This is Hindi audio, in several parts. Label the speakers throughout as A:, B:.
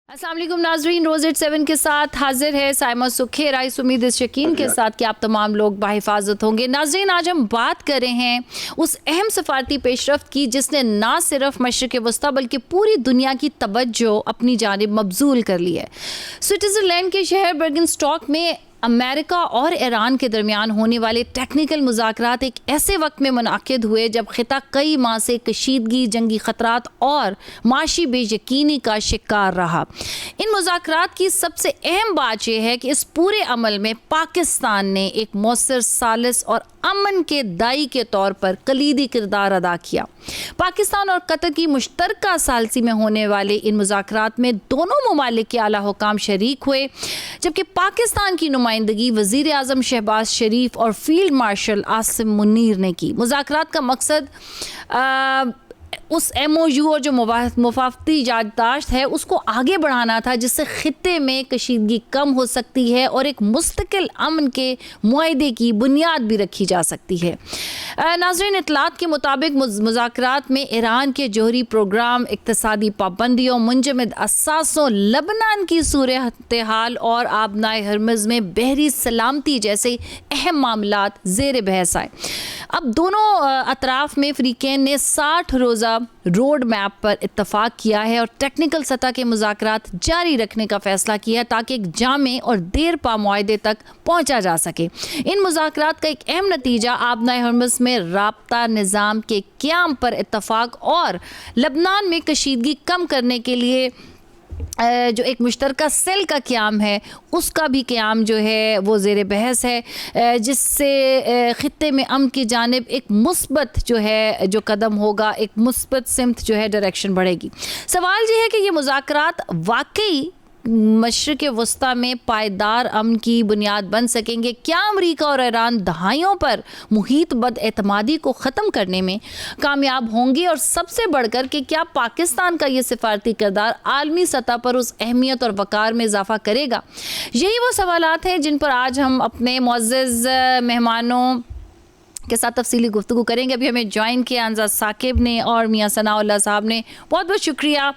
A: अस्सलाम वालेकुम नाजरीन, रोज एट 7 के साथ हाजिर है साइमा सुखेर। आई उम्मीद इस यकीन के साथ कि आप तमाम लोग बाहिफाजत होंगे। नाजरीन, आज हम बात कर रहे हैं उस अहम सफारती पेशरफ्त की जिसने ना सिर्फ मशरिक़ वस्ता बल्कि पूरी दुनिया की तवज्जो अपनी जानिब मबजूल कर ली है। स्विट्ज़रलैंड के शहर बर्गनस्टॉक में अमेरिका और ईरान के दरमियान होने वाले टेक्निकल मुज़ाकरात एक ऐसे वक्त में मुनाकिद हुए जब खिता कई माह से कशीदगी, जंगी ख़तरात और माशी बेयकीनी का शिकार रहा। इन मुज़ाकरात की सबसे अहम बात यह है कि इस पूरे अमल में पाकिस्तान ने एक मौसर सालिस और अमन के दाई के तौर पर कलीदी किरदार अदा किया। पाकिस्तान और कतर की मुश्तरका सालसी में होने वाले इन मुज़ाकरात में दोनों ममालिक के आला हुकाम शरीक हुए, जबकि पाकिस्तान की नुमाइंदगी वज़ीर आज़म शहबाज शरीफ और फील्ड मार्शल आसिम मुनीर ने की। मुज़ाकरात का मकसद उस MOU और जो मुफावती याददाश्त है उसको आगे बढ़ाना था, जिससे खित्ते में कशीदगी कम हो सकती है और एक मुस्तकिल अमन के मुआहदे की बुनियाद भी रखी जा सकती है। नाज़रीन, इतलात के मुताबिक मुज़ाकरात में ईरान के जौहरी प्रोग्राम, इक़्तिसादी पाबंदियों, मुंजमद असासों, लबनान की सूरत हाल और आबनाए हरमज़ में बहरी सलामती जैसे अहम मामलात ज़ेर बहस आए। अब दोनों अतराफ़ में फ़रीक़ैन ने 60 रोज़ा रोड मैप पर इत्तफ़ाक़ किया है और टेक्निकल सतह के मुज़ाकरात जारी रखने का फ़ैसला किया है ताकि एक जामे और देर पा मुआहदे तक पहुँचा जा सके। इन मुज़ाकरात का एक अहम नतीजा आबनाए हरमज़ में राब्ता निज़ाम के क़याम पर इत्तफ़ाक़ और लबनान में कशीदगी कम करने के लिए जो एक मुश्तरका सेल का क़याम है उसका भी क़याम जो है वो ज़ेर बहस है, जिससे ख़ित्ते में अमन की जानिब एक मुस्बत जो है जो कदम होगा, एक मुस्बत सिमत जो है डायरेक्शन बढ़ेगी। सवाल ये है कि ये मुज़ाकरात वाकई मशरिक़ वस्ता में पायदार अमन की बुनियाद बन सकेंगे? क्या अमरीका और ईरान दहाइयों पर मुहीत बदएतमादी को ख़त्म करने में कामयाब होंगे? और सबसे बढ़कर कि क्या पाकिस्तान का ये सिफारती किरदार आलमी सतह पर उस अहमियत और वक़ार में इजाफ़ा करेगा? यही वो सवालात हैं जिन पर आज हम अपने मुअज़्ज़ज़ मेहमानों के साथ तफसीली गुफ्तगू करेंगे। अभी हमें ज्वाइन किया अंजा साकिब ने और मियाँ सनाउल्लाह साहब ने। बहुत बहुत शुक्रिया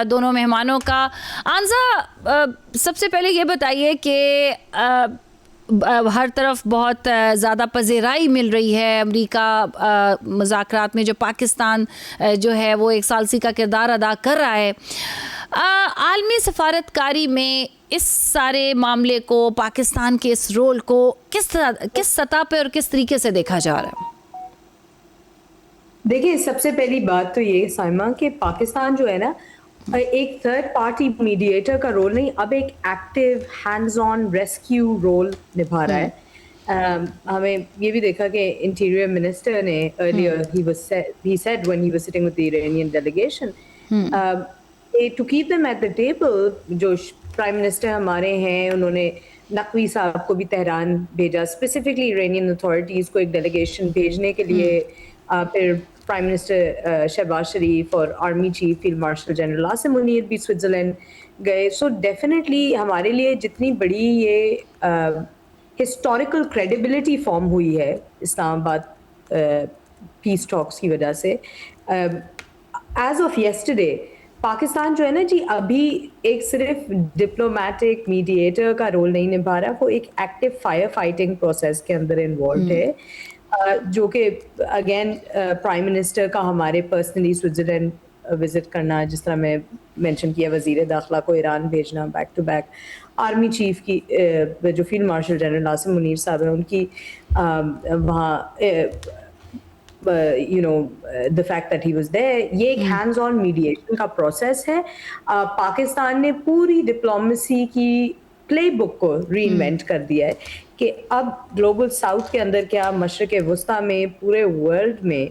A: दोनों मेहमानों का। अंजा, सबसे पहले ये बताइए कि हर तरफ बहुत ज़्यादा पज़ीराई मिल रही है अमरीका मुज़ाकरात में, जो पाकिस्तान जो है वो एक सालसी का किरदार अदा कर रहा है। आलमी सफारतकारी में इस सारे मामले को, पाकिस्तान के इस रोल को किस सतह पे और किस तरीके से देखा जा रहा है?
B: देखिए, सबसे पहली बात तो ये साइमा कि पाकिस्तान जो है ना, एक थर्ड पार्टी मीडिएटर का रोल नहीं, अब एक active hands on rescue role निभा रहा है। हमें ये भी देखा कि इंटीरियर मिनिस्टर ने earlier he said when he was sitting with the Iranian delegation to keep them at the table, जो प्राइम मिनिस्टर हमारे हैं उन्होंने नकवी साहब को भी तेहरान भेजा, स्पेसिफिकली इरानियन अथॉरिटीज़ को एक डेलीगेशन भेजने के लिए। फिर प्राइम मिनिस्टर शहबाज शरीफ और army chief field marshal general Asim Munir भी स्विट्ज़रलैंड गए। सो डेफिनेटली हमारे लिए जितनी बड़ी ये हिस्टोरिकल क्रेडिबिलिटी फॉर्म हुई है इस्लामाबाद पीस टॉक्स की वजह से, एज ऑफ येस्टरडे पाकिस्तान जो है ना जी, अभी एक सिर्फ डिप्लोमेटिक मीडिएटर का रोल नहीं निभा रहा, वो एक एक्टिव फायर फाइटिंग प्रोसेस के अंदर इन्वॉल्व है, जो कि अगेन प्राइम मिनिस्टर का हमारे पर्सनली स्विट्ज़रलैंड विजिट करना, जिस तरह मैं मेंशन किया वज़ीर दाखिला को ईरान भेजना, back to back army chief की जो field marshal general Asim Munir साहब हैं उनकी वहाँ the fact that he was there, ये एक हैंड्स ऑन मीडिएशन का प्रोसेस है। पाकिस्तान ने पूरी डिप्लोमेसी की प्लेबुक को रीइन्वेंट कर दिया है कि अब ग्लोबल साउथ के अंदर क्या, मशरिक़ वस्ता में, पूरे वर्ल्ड में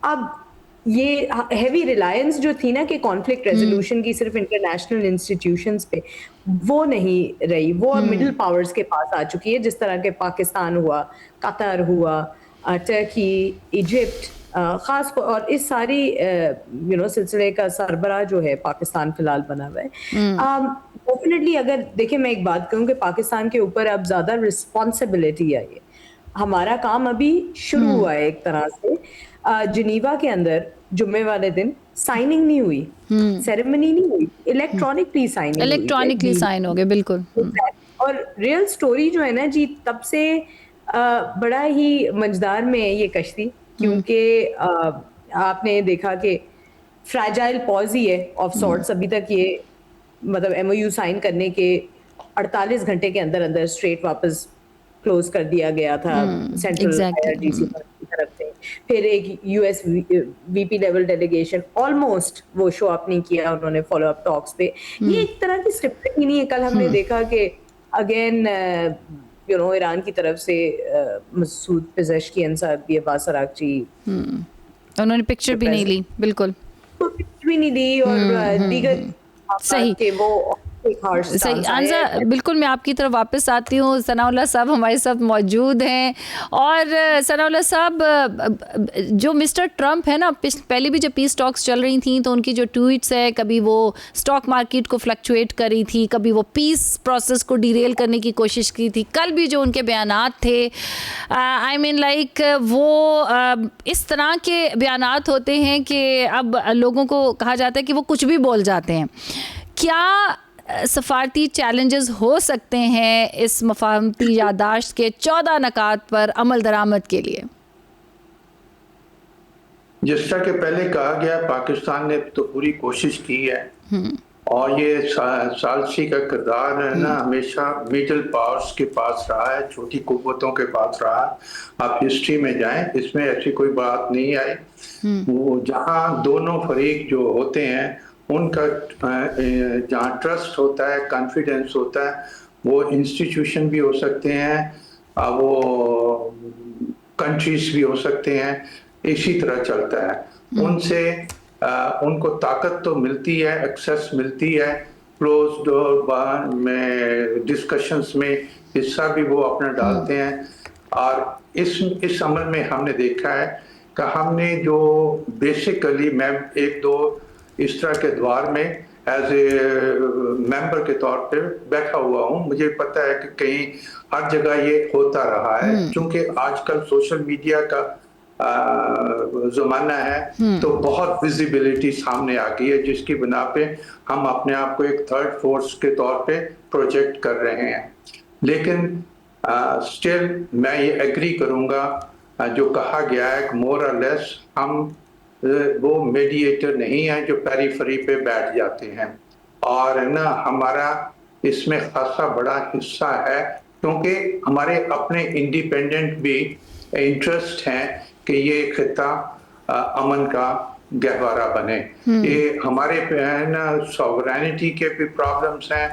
B: अब ये हैवी रिलायंस जो थी ना कि कॉन्फ्लिक्ट रेजोल्यूशन की सिर्फ इंटरनेशनल इंस्टीट्यूशंस पे, वो नहीं रही, वो मिडिल पावर्स के पास आ चुकी है, जिस तरह के पाकिस्तान हुआ, कतर हुआ, टर्की, इजिप्ट ख़ास और इस सारी सिलसिले का सरबराह जो है पाकिस्तान फिलहाल बना हुआ है। डेफिनेटली अगर देखिए, मैं एक बात कहूँ कि पाकिस्तान के ऊपर अब ज़्यादा रिस्पॉन्सिबिलिटी आई है। हमारा काम अभी शुरू हुआ है एक तरह से। जिनीवा के अंदर जुम्मे वाले दिन साइनिंग नहीं हुई, सेरेमनी नहीं हुई, इलेक्ट्रॉनिकली साइनिंग हुई है
A: इलेक्ट्रॉनिकली
B: डील।
A: साइन हो गए, बिल्कुल।
B: और रियल स्टोरी जो है ना जी, तब से बड़ा ही मजेदार में है ये कश्ती, क्योंकि आपने देखा कि फ्रैजाइल पॉज ही है ऑफ सॉर्ट्स। अभी तक ये मतलब एमओयू साइन करने के 48 घंटे के अंदर अंदर स्ट्रेट वापस क्लोज कर दिया गया था सेंट्रल आईआरजीसी
A: एग्जैक्टली।
B: की तरफ से। फिर एक US VP level delegation almost वो शो अप नहीं किया उन्होंने फॉलो अप टॉक्स पे। ये एक तरह की स्क्रिप्ट ही नहीं है। कल हमने देखा कि अगेन ईरान की तरफ से मसूद पेज़ेश्कियन साहब भी अब्बास अरागची
A: उन्होंने पिक्चर भी नहीं ली, बिल्कुल
B: को कुछ भी नहीं दी, और दीगर
A: सही।
B: के वो एक हार्श
A: सही
B: स्टांस आया
A: आंजा,
B: है।
A: बिल्कुल मैं आपकी तरफ वापस आती हूँ। सनाउल्लाह साहब हमारे साथ मौजूद हैं। और सनाउल्लाह साहब, जो मिस्टर ट्रम्प है ना, पहले भी जब पीस टॉक्स चल रही थी तो उनकी जो ट्वीट्स है, कभी वो स्टॉक मार्केट को फ्लक्चुएट कर रही थी, कभी वो पीस प्रोसेस को डिरेल करने की कोशिश की थी। कल भी जो उनके बयानात थे, आई मीन लाइक वो इस तरह के बयानात होते हैं कि अब लोगों को कहा जाता है कि वो कुछ भी बोल जाते हैं। क्या सफारती चैलेंजेस हो सकते हैं इस मफाहमती यादाश्त के 14 नकात पर अमल दरामद के लिए?
C: जिस तरह के पहले कहा गया, पाकिस्तान ने तो पूरी कोशिश की है, और ये सालसी का किरदार है ना, हमेशा मिडिल पावर्स के पास रहा है, छोटी कुव्वतों के पास रहा है। आप हिस्ट्री में जाएं, इसमें ऐसी कोई बात नहीं आई। वो जहां दोनों फरीक जो होते हैं उनका जहाँ ट्रस्ट होता है, कॉन्फिडेंस होता है, वो इंस्टीट्यूशन भी हो सकते हैं, वो कंट्रीज भी हो सकते हैं, इसी तरह चलता है। उनसे उनको ताकत तो मिलती है, एक्सेस मिलती है, क्लोज डोर में डिस्कशंस में हिस्सा भी वो अपना डालते हैं। और इस अमल में हमने देखा है कि हमने जो बेसिकली, मैं एक दो इस तरह के द्वार में एज ए मेंबर के तौर पे बैठा हुआ हूँ, मुझे पता है कि कहीं हर जगह ये होता रहा है, क्योंकि आजकल सोशल मीडिया का ज़माना है, तो बहुत विजिबिलिटी सामने आ गई है, जिसकी बिना पे हम अपने आप को एक थर्ड फोर्स के तौर पे प्रोजेक्ट कर रहे हैं। लेकिन स्टिल मैं ये एग्री करूँगा, जो कहा गया है कि मोर और लेस हम वो मीडिएटर नहीं है जो पेरीफेरी पे बैठ जाते हैं, और ना हमारा इसमें खासा बड़ा हिस्सा है, क्योंकि हमारे अपने इंडिपेंडेंट भी इंटरेस्ट हैं कि ये खिता अमन का गहवारा बने। ये हमारे ना सॉवरेनिटी के भी प्रॉब्लम्स हैं,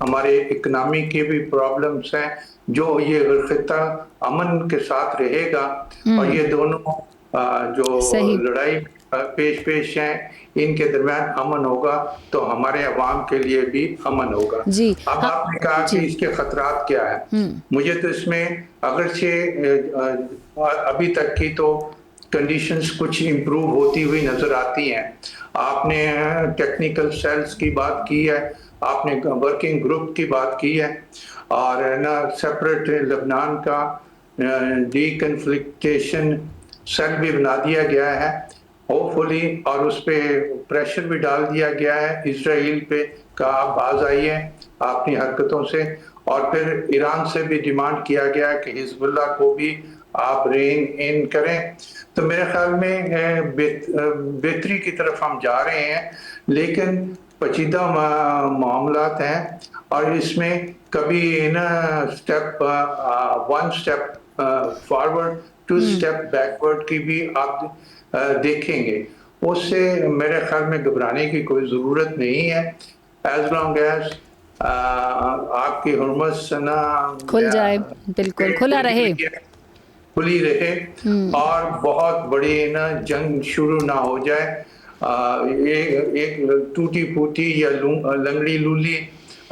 C: हमारे इकोनॉमी के भी प्रॉब्लम्स हैं। जो ये खिता अमन के साथ रहेगा और ये दोनों जो लड़ाई पेश हैं, इनके दरमियान अमन होगा, तो हमारे अवाम के लिए भी अमन होगा।
A: जी।
C: अब आपने कहा कि इसके खतरात क्या है, मुझे तो इसमें अगरचे अभी तक की तो कंडीशंस कुछ इम्प्रूव होती हुई नजर आती हैं। आपने टेक्निकल सेल्स की बात की है, आपने वर्किंग ग्रुप की बात की है, और ना सेपरेट लेबनान का डीकन्फ्लिक्टेशन सेल भी बना दिया गया है होपफुली, और उस पर प्रेशर भी डाल दिया गया है इसराइल पे का आप बाज आइए अपनी हरकतों से, और फिर ईरान से भी डिमांड किया गया है कि हिजबुल्लाह को भी आप रेन इन करें। तो मेरे ख्याल में बेहतरी की तरफ हम जा रहे हैं, लेकिन पेचीदा मामलात हैं, और इसमें कभी ना step one step forward two step backward की भी आप देखेंगे। उससे मेरे ख्याल में घबराने की कोई ज़रूरत नहीं है, एज लॉन्ग एज आपकी हुर्मत ना
A: खुल जाए, बिल्कुल खुला रहे,
C: खुली रहे, और बहुत बड़ी ना जंग शुरू ना हो जाए। एक टूटी फूटी या लंगड़ी लूली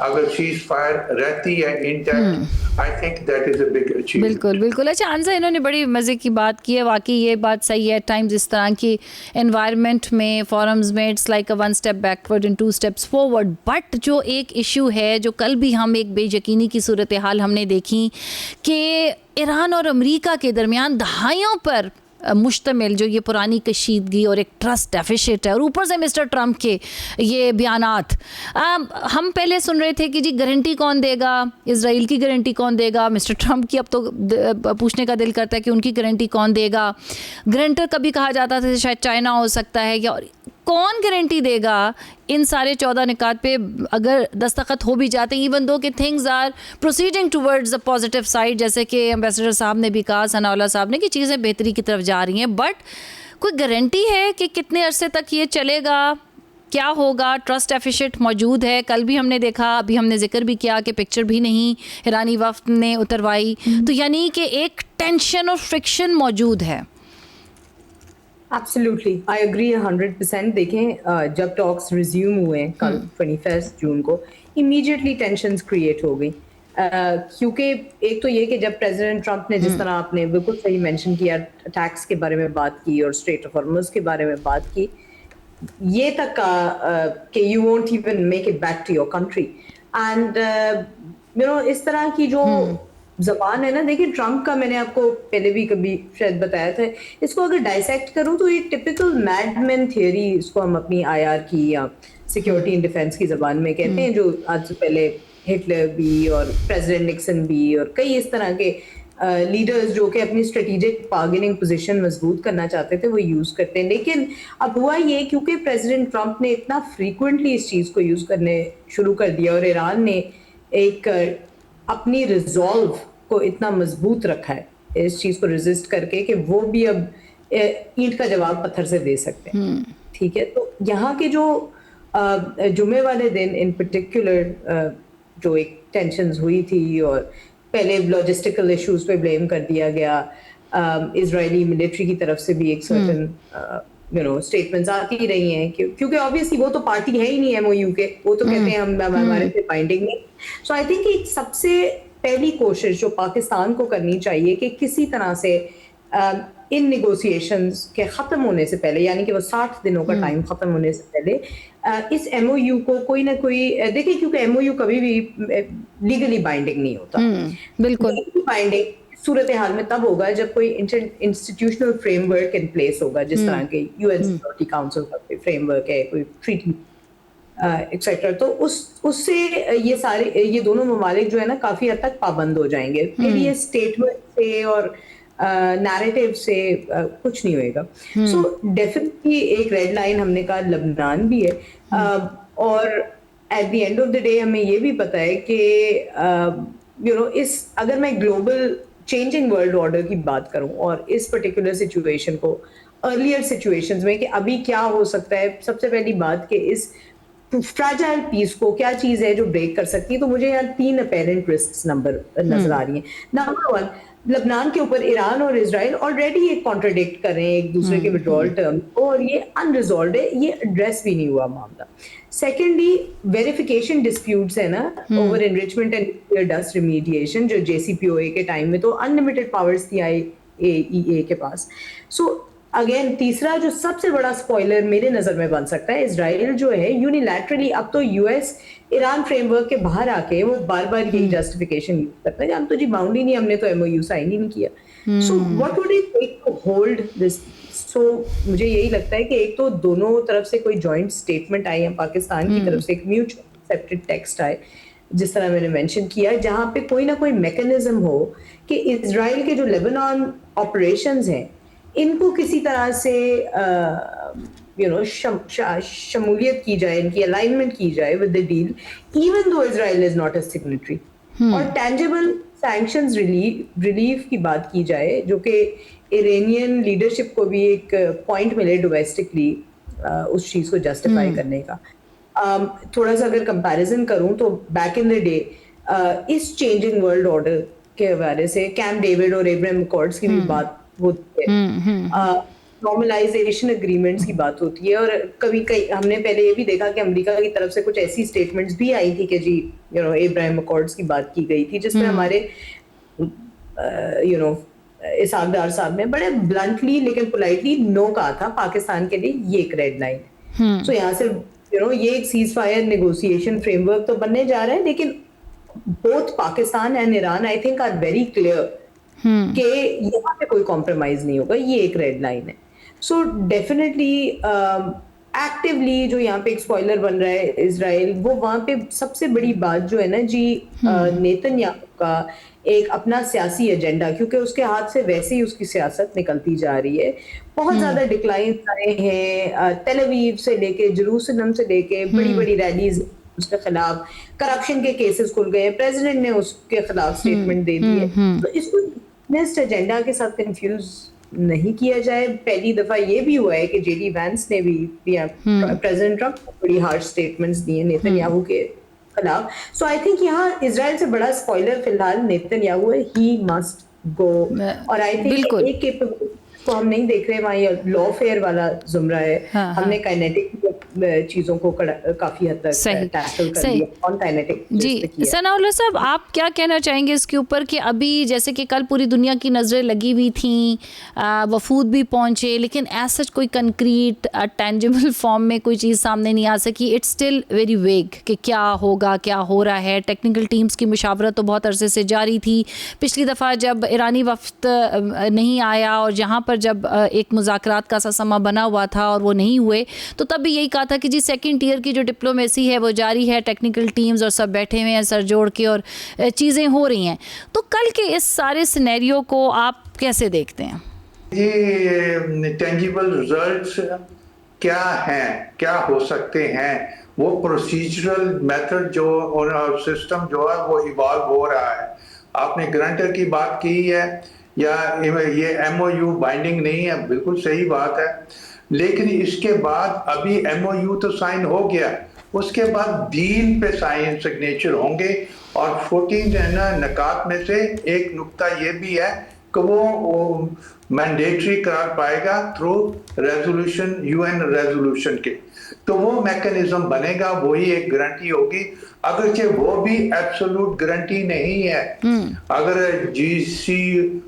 C: अगर सीज फायर रहती है intact, I think that is a big achievement.
A: बिल्कुल बिल्कुल। अच्छा आंजा, इन्होंने बड़ी मज़े की बात की है, वाकई ये बात सही है। टाइम्स इस तरह की एनवायरनमेंट में, फोरम्स में, it's like a one step backward and two steps forward. But जो एक इशू है, जो कल भी हम एक बेयकीनी की सूरत हाल हमने देखी कि ईरान और अमेरिका के दरमियान दहाइयों पर मुश्तमिल जो ये पुरानी कशीदगी और एक ट्रस्ट डेफिसिट है, और ऊपर से मिस्टर ट्रम्प के ये बयानात। हम पहले सुन रहे थे कि जी गारंटी कौन देगा, इजराइल की गारंटी कौन देगा, मिस्टर ट्रम्प की अब तो पूछने का दिल करता है कि उनकी गारंटी कौन देगा। गारंटर कभी कहा जाता था शायद चाइना हो सकता है, या कौन गारंटी देगा इन सारे 14 निकात पे अगर दस्तखत हो भी जाते हैं, इवन दो कि things are proceeding towards the positive side, जैसे कि एम्बेसडर साहब ने भी कहा, सनाउल्लाह साहब ने, कि चीज़ें बेहतरी की तरफ जा रही हैं, बट कोई गारंटी है कि कितने अरसे तक ये चलेगा, क्या होगा? ट्रस्ट डेफिसिट मौजूद है। कल भी हमने देखा, अभी हमने जिक्र भी किया कि पिक्चर भी नहीं ईरानी वफ्द ने उतरवाई, तो यानी कि एक टेंशन और फ्रिक्शन मौजूद है।
B: Absolutely, I agree 100%। देखें, जब टॉक्स रिज्यूम हुए कल 21 जून को, इमीडिएटली टेंशंस क्रिएट हो गई, क्योंकि एक तो ये कि जब प्रेसिडेंट ट्रंप ने, जिस तरह आपने बिल्कुल सही मेंशन किया, टैक्स के बारे में बात की और स्ट्रेट ऑफ हॉर्मुज़ के बारे में बात की, ये तक कि you won't even make it back to your country, and you know इस तरह की जो जबान है ना। देखिए, ट्रम्प का मैंने आपको पहले भी कभी शायद बताया था, इसको अगर डाइसेक्ट करूं तो ये टिपिकल मैडमैन थियरी, इसको हम अपनी आईआर की या सिक्योरिटी एंड डिफेंस की जबान में कहते हैं, जो आज से पहले हिटलर भी और प्रेसिडेंट निक्सन भी और कई इस तरह के लीडर्स जो कि अपनी स्ट्रेटेजिक बार्गेनिंग पोजीशन मजबूत करना चाहते थे, वो यूज करते हैं। लेकिन अब हुआ ये, क्योंकि प्रेसिडेंट ट्रम्प ने इतना फ्रीक्वेंटली इस चीज को यूज करने शुरू कर दिया और ईरान ने एक अपनी रिजॉल्व को इतना मजबूत रखा है इस चीज को रेजिस्ट करके, कि वो भी अब ईंट का जवाब पत्थर से दे सकते हैं। ठीक है, तो यहाँ के जो जुमे वाले दिन इन पर्टिकुलर जो एक टेंशंस हुई थी, और पहले लॉजिस्टिकल इश्यूज पे ब्लेम कर दिया गया, इजरायली मिलिट्री की तरफ से भी एक सर्टेन स्टेटमेंट्स आती रही हैं, क्योंकि ऑब्वियसली वो तो पार्टी है ही नहीं एमओयू के, वो तो कहते हैं हम हमारे पे बाइंडिंग नहीं। सो आई थिंक एक सबसे पहली कोशिश जो पाकिस्तान को करनी चाहिए कि किसी तरह से इन नेगोशिएशंस के खत्म होने से पहले, यानी कि वो 60 दिनों का टाइम खत्म होने से पहले, इस एमओयू को कोई ना कोई, देखिए क्योंकि एमओयू कभी भी लीगली बाइंडिंग नहीं होता।
A: बिल्कुल
B: बाइंडिंग सूरत हाल में तब होगा जब कोई इंस्टीट्यूशनल फ्रेमवर्क इन प्लेस होगा, जिस तरह के यूएन सिक्योरिटी काउंसिल का कोई फ्रेमवर्क है, कोई ट्रीटी एक्सेट्रा। तो उससे ये दोनों ममालिक जो है ना काफी हद तक पाबंद हो जाएंगे। फिर ये स्टेटमेंट से और नैरेटिव से कुछ नहीं होएगा। सो डेफिनेटली एक रेड लाइन हमने कहा लबनान भी है, और at the end of the day हमें ये भी पता है कि इस अगर मैं ग्लोबल चेंजिंग वर्ल्ड ऑर्डर की बात करूं और इस पर्टिकुलर सिचुएशन को अर्लियर सिचुएशंस में कि अभी क्या हो सकता है, सबसे पहली बात कि इस फ्रैजाइल पीस को क्या चीज है जो ब्रेक कर सकती है, तो मुझे यहाँ 3 अपेरेंट रिस्क्स नजर आ रही हैं। नंबर 1, लबनान के ऊपर ईरान और इजराइल ऑलरेडी एक कॉन्ट्राडिक्ट कर रहे हैं एक दूसरे के विड्रॉल टर्म को, और ये अनरिजॉल्व्ड है, ये एड्रेस भी नहीं हुआ मामला। सेकेंडली, वेरिफिकेशन डिस्प्यूट्स है ना, ओवर एनरिचमेंट एंड डस्ट रिमीडिएशन, जो JCPOA के टाइम में तो अनलिमिटेड पावर्स थी IAEA के पास। सो अगेन तीसरा जो सबसे बड़ा स्पॉइलर मेरे नजर में बन सकता है, इजराइल जो है यूनिलैटरली अब तो US ईरान फ्रेमवर्क के बाहर आके वो बार बार यही जस्टिफिकेशन यूज करता है, हम तो जी बाउंड ही नहीं, हमने तो MOU साइन ही नहीं किया। So what would it take to hold this? So मुझे यही लगता है कि एक तो दोनों तरफ से कोई जॉइंट स्टेटमेंट आई है, पाकिस्तान की तरफ से एक म्यूचुअल एक्सेप्टेड टेक्स्ट आए, जिस तरह मैंने मेंशन किया, जहां पे कोई ना कोई मैकेनिज्म हो कि इजराइल के जो लेबनान ऑपरेशंस हैं इनको किसी तरह से शमूलियत की जाए, इनकी अलाइनमेंट की जाए with the deal, even though Israel is not a signatory, और टेंजिबल सैंक्शंस रिलीफ की बात की जाए, जो कि इरानियन लीडरशिप को भी एक पॉइंट मिले डोमेस्टिकली उस चीज को जस्टिफाई करने का। थोड़ा सा अगर कंपैरिजन करूं तो बैक इन द डे इस चेंजिंग वर्ल्ड ऑर्डर के हवाले से कैंप डेविड और एब्राहम अकॉर्ड्स की भी बात होती है, नॉर्मलाइजेशन एग्रीमेंट्स की बात होती है, और कभी कई हमने पहले ये भी देखा कि अमेरिका की तरफ से कुछ ऐसी स्टेटमेंट्स भी आई थी कि जी एब्राहम अकॉर्ड्स की बात की गई थी, जिसमें हमारे इसहाक डार साहब ने बड़े ब्लंटली लेकिन पोलाइटली नो कहा था पाकिस्तान के लिए ये एक रेड लाइन। सो यहाँ से ये एक सीज फायर नेगोशिएशन फ्रेमवर्क तो बनने जा रहा है, लेकिन both Pakistan and Iran I think are very clear कि यहाँ पे कोई कॉम्प्रोमाइज नहीं होगा, ये एक रेड लाइन है। सो डेफिनेटली एक्टिवली जो यहाँ पे एक स्पॉइलर बन रहा है इजराइल, वो वहाँ पे सबसे बड़ी बात जो है ना जी, नेतन्याहू का एक अपना सियासी एजेंडा, क्योंकि उसके हाथ से वैसे ही उसकी सियासत निकलती जा रही है। बहुत ज्यादा डिक्लाइन आए हैं, तेल अवीव से लेके जेरूसलम से लेके बड़ी बड़ी रैलीज उसके खिलाफ, करप्शन के केसेस खुल गए, प्रेसिडेंट ने उसके खिलाफ स्टेटमेंट दे दी है। तो इसको नेक्स्ट एजेंडा के साथ कंफ्यूज नहीं किया जाए। पहली दफा ये भी हुआ है कि जेडी वैंस ने भी प्रेसिडेंट ट्रंप को बड़ी हार्श स्टेटमेंट्स दिए नेतन्याहू के खिलाफ। सो आई थिंक यहाँ इजराइल से बड़ा स्पॉइलर फिलहाल नेतन्याहू है, ही मस्ट गो। और आई थिंक एक कैपेबिलिटी को हम नहीं देख रहे, वहाँ ये लॉफेयर वाला जुमरा है। हमने काइनेटिक चीजों को काफी हद तक टैकल कर लिया, ऑन काइनेटिक।
A: जी सनाउल्लाह साहब, आप क्या कहना चाहेंगे इसके ऊपर कि अभी जैसे कि कल पूरी दुनिया की नज़रें लगी हुई थी, वफूद भी पहुंचे, लेकिन ऐसा कोई कंक्रीट टेंजिबल फॉर्म में कोई चीज़ सामने नहीं आ सकी। इट्स स्टिल वेरी वेग कि क्या होगा, क्या हो रहा है। टेक्निकल टीम्स की मुशावरत तो बहुत अरसे से जारी थी। पिछली दफ़ा जब ईरानी वफ्द नहीं आया और जहाँ पर जब एक मुज़ाकरात का सा समा बना हुआ था और वो नहीं हुए, तो तब भी यही कहा था कि जी सेकंड टियर की जो डिप्लोमेसी है वो जारी है, टेक्निकल टीम्स और सब बैठे हुए हैं सर जोड़ के और चीज़ें हो रही हैं। तो कल के इस सारे सिनेरियो को आप कैसे देखते हैं?
C: ये टेंजिबल रिजल्ट्स क्या हैं, क्या हो सकते हैं, वो प्रोसीजरल मेथड जो और सिस्टम जो है वो इवॉल्व हो रहा है। आपने ग्रांटर की बात की है या ये MOU बाइंडिंग नहीं है, बिल्कुल सही बात है, लेकिन इसके बाद अभी MOU तो साइन हो गया, उसके बाद डील पे साइन सिग्नेचर होंगे। और 14 नकात में से एक नुक्ता ये भी है कि वो मैंडेटरी करार पाएगा थ्रू रेजोल्यूशन, UN रेजोल्यूशन के, तो वो मैकेनिज्म बनेगा, वही एक गारंटी होगी। अगरचे वो भी एब्सोल्यूट गारंटी नहीं है। अगर GCAO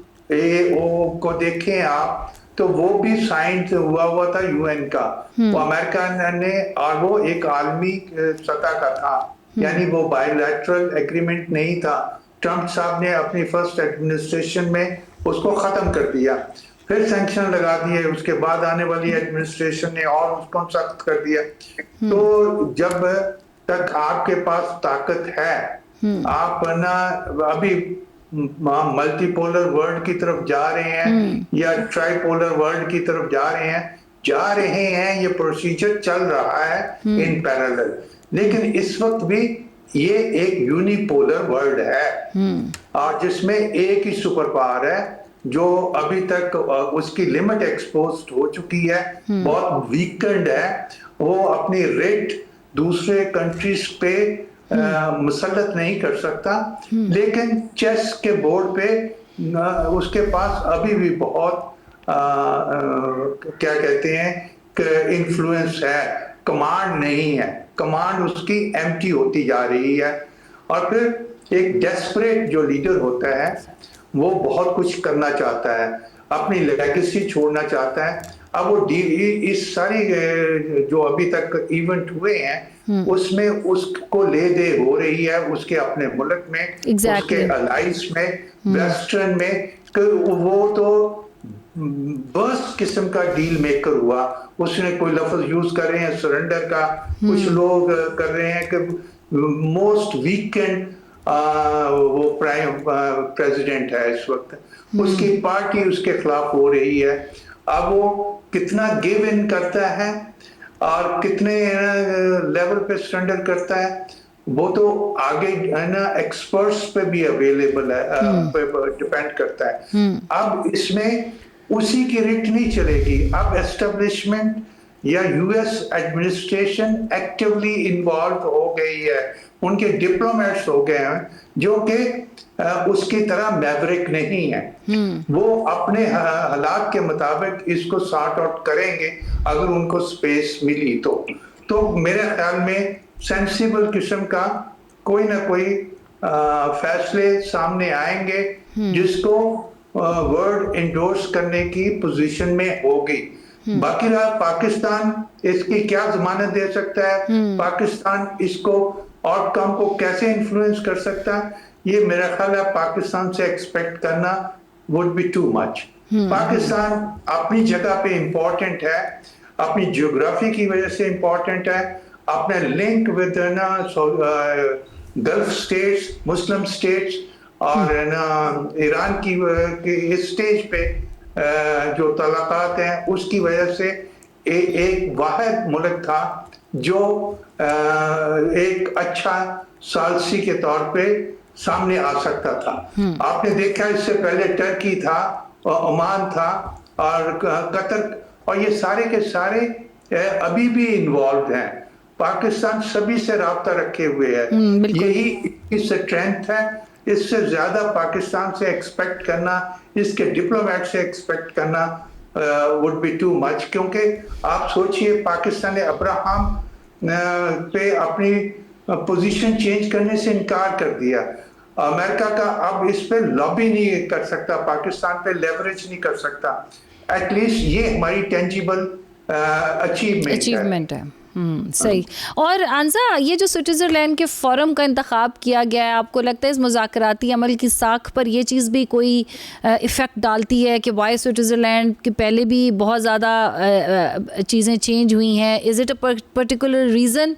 C: को देखें आप, तो वो भी साइन हुआ था UN का, वो अमेरिका ने, और वो एक आलमी सतह का था, यानी वो बायलैटरल एग्रीमेंट नहीं था। ट्रंप साहब ने अपनी फर्स्ट एडमिनिस्ट्रेशन में उसको खत्म कर दिया, फिर सैंक्शन लगा दिए, उसके बाद आने वाली एडमिनिस्ट्रेशन ने और उसको सख्त कर दिया। तो जब तक आपके पास ताकत है, आप ना अभी मल्टीपोलर वर्ल्ड की तरफ जा रहे हैं या ट्राइपोलर वर्ल्ड की तरफ जा रहे हैं, ये प्रोसीजर चल रहा है इन पैरेलल। लेकिन इस वक्त भी ये एक यूनिपोलर वर्ल्ड है, और जिसमें एक ही सुपर पावर है जो अभी तक उसकी लिमिट एक्सपोज हो चुकी है, बहुत वीकेंड है, वो अपनी रेट दूसरे कंट्रीज पे मुसल्लत नहीं कर सकता। लेकिन चेस के बोर्ड पे उसके पास अभी भी बहुत क्या कहते हैं इन्फ्लुएंस है, कमांड नहीं है, कमांड उसकी एम्प्टी होती जा रही है। और फिर एक डेस्परेट जो लीडर होता है वो बहुत कुछ करना चाहता है, अपनी लेगेसी छोड़ना चाहता है। अब वो इस सारी जो अभी तक इवेंट हुए हैं उसमें उसको ले दे हो रही है, उसके अपने मुल्क में, उसके अलाइंस में, वेस्टर्न में, वो तो बस किस्म का डील मेकर हुआ। उसने कोई लफ्ज यूज कर रहे हैं सरेंडर का, कुछ लोग कर रहे हैं कि मोस्ट वीकेंड वो प्राइम प्रेसिडेंट है इस वक्त, उसकी पार्टी उसके खिलाफ हो रही है। अब वो कितना गिव इन करता है और कितने लेवल पे सरेंडर करता है, वो तो आगे है ना एक्सपर्ट्स पे भी अवेलेबल है, डिपेंड करता है। अब इसमें उसी की रिट नहीं चलेगी, अब एस्टेब्लिशमेंट या US एडमिनिस्ट्रेशन एक्टिवली इन्वॉल्व हो गई है, उनके डिप्लोमेट्स हो गए हैं जो कि उसकी तरह मैवरिक नहीं है। वो अपने हालात के मुताबिक इसको सॉर्ट आउट करेंगे अगर उनको स्पेस मिली तो मेरे ख्याल में सेंसिबल किस्म का कोई ना कोई फैसले सामने आएंगे जिसको वर्ड इंडोर्स करने की पोजीशन में होगी। बाकी रहा पाकिस्तान, इसकी क्या जमानत दे सकता है, पाकिस्तान इसको आउटकम को कैसे इन्फ्लुएंस कर सकता है, ये मेरा ख्याल है पाकिस्तान से एक्सपेक्ट करना would be too much. Pakistan अपनी जगह पे इम्पोर्टेंट है, अपनी ज्योग्राफी की वजह से इम्पोर्टेंट है, अपने लिंक विद ना गल्फ स्टेट्स, मुस्लिम स्टेट्स और ना ईरान की इस स्टेज पे जो तलाक़ात हैं उसकी वजह से एक वाहिद मुल्क था जो एक अच्छा सालसी के तौर पे सामने आ सकता था। आपने देखा इससे पहले टर्की था, ओमान था और कतर, और ये सारे के सारे अभी भी इन्वॉल्व हैं। पाकिस्तान सभी से राब्ता रखे हुए है, यही इसकी स्ट्रेंथ है। इससे ज्यादा पाकिस्तान से एक्सपेक्ट करना, इसके डिप्लोमेट से एक्सपेक्ट करना वुड बी टू मच, क्योंकि आप सोचिए पाकिस्तान ने अब्राहम पे अपनी पोजीशन चेंज करने से इनकार कर दिया। अमेरिका का अब इस पे लॉबी नहीं कर सकता, पाकिस्तान पे लेवरेज नहीं कर सकता। एटलीस्ट ये हमारी टेंजिबल अचीवमेंट है।
A: सही। और आंजा, ये जो स्विट्ज़रलैंड के फोरम का इंतखाब किया गया है, आपको लगता है इस मुज़ाकराती अमल की साख पर ये चीज़ भी कोई इफ़ेक्ट डालती है कि वाई स्विट्ज़रलैंड के पहले भी बहुत ज़्यादा चीज़ें चेंज हुई हैं? Is it a particular reason?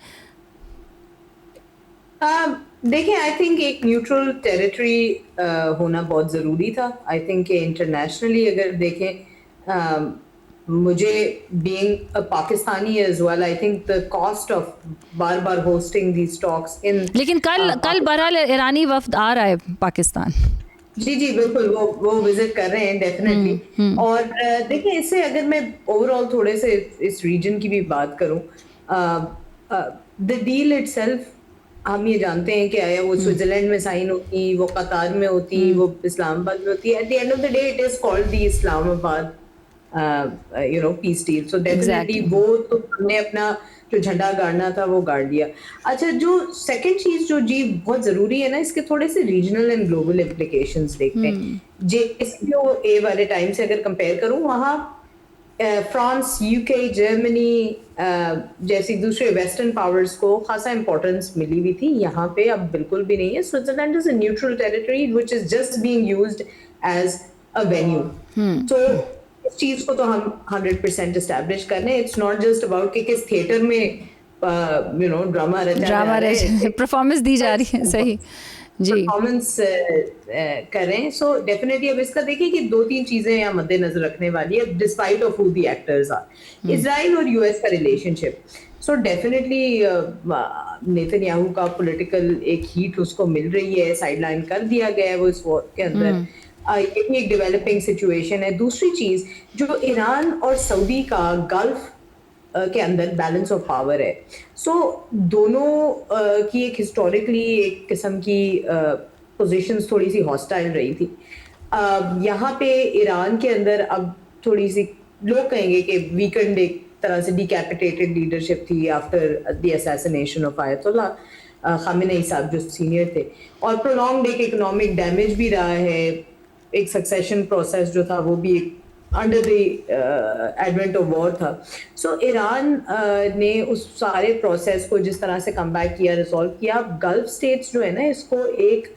B: देखिए, आई थिंक एक न्यूट्रल टेरिटरी होना बहुत ज़रूरी था। आई थिंक इंटरनेशनली अगर देखें, मुझे being a Pakistani as well, I think the cost of बार बार होस्टिंग दीज टॉक्स इन,
A: लेकिन कल बहरहाल ईरानी वफ्द आ रहा है पाकिस्तान।
B: जी बिल्कुल, वो विजिट कर रहे हैं डेफिनेटली। और देखिए, इससे अगर मैं ओवरऑल थोड़े से इस रीजन की भी बात करूं, द डील इटसेल्फ हम ये जानते हैं कि आया वो स्विट्जरलैंड में साइन होती, वो कतार में होती, वो इस्लामाबाद में होती है। At the end of the day it is called the Islamabad peace deal. So definitely वो तो हमने अपना जो झंडा गाड़ना था वो गाड़ दिया। अच्छा, जो सेकंड चीज जो जी बहुत जरूरी है ना, इसके थोड़े से रीजनल एंड ग्लोबल इम्प्लीकेशंस देखते हैं। JCPOA वाले टाइम से अगर कंपेयर करूं, वहाँ फ्रांस, UK, जर्मनी जैसी दूसरे वेस्टर्न पावर्स को खासा इंपॉर्टेंस मिली हुई थी। यहाँ पे अब बिल्कुल भी नहीं है। Switzerland is a neutral territory which is just being used as a venue. तो इस चीज को तो हम 100% एस्टैब्लिश कर रहे हैं। इट्स नॉट जस्ट अबाउट कि किस थिएटर में ड्रामा
A: परफॉर्मेंस दी जा रही है। सही जी,
B: परफॉर्मेंस करें। सो डेफिनेटली अब इसका देखिए कि 2-3 चीजें यहाँ मद्देनजर रखने वाली है, despite of who the actors are. Israel और US का रिलेशनशिप, सो डेफिनेटली नेतन्याहू का पॉलिटिकल एक हीट उसको मिल रही है, साइडलाइन कर दिया गया है वो इस वॉर के अंदर। ये भी एक डेवलपिंग सिचुएशन है। दूसरी चीज, जो ईरान और सऊदी का गल्फ के अंदर बैलेंस ऑफ पावर है, सो दोनों की एक हिस्टोरिकली एक किस्म की पोजीशंस थोड़ी सी हॉस्टाइल रही थी। यहाँ पे ईरान के अंदर अब थोड़ी सी लोग कहेंगे कि वीकेंड एक तरह से डिकैपिटेटेड लीडरशिप थी after the assassination of Ayatollah Khamenei साहब जो सीनियर थे, और प्रोलॉन्ग्ड एक इकोनॉमिक डैमेज भी रहा है। एक सक्सेशन प्रोसेस जो था वो भी एक under the advent of war था। सो ईरान ने उस सारे प्रोसेस को जिस तरह से कम बैक किया, रिजॉल्व किया। गल्फ स्टेट्स जो है ना, इसको एक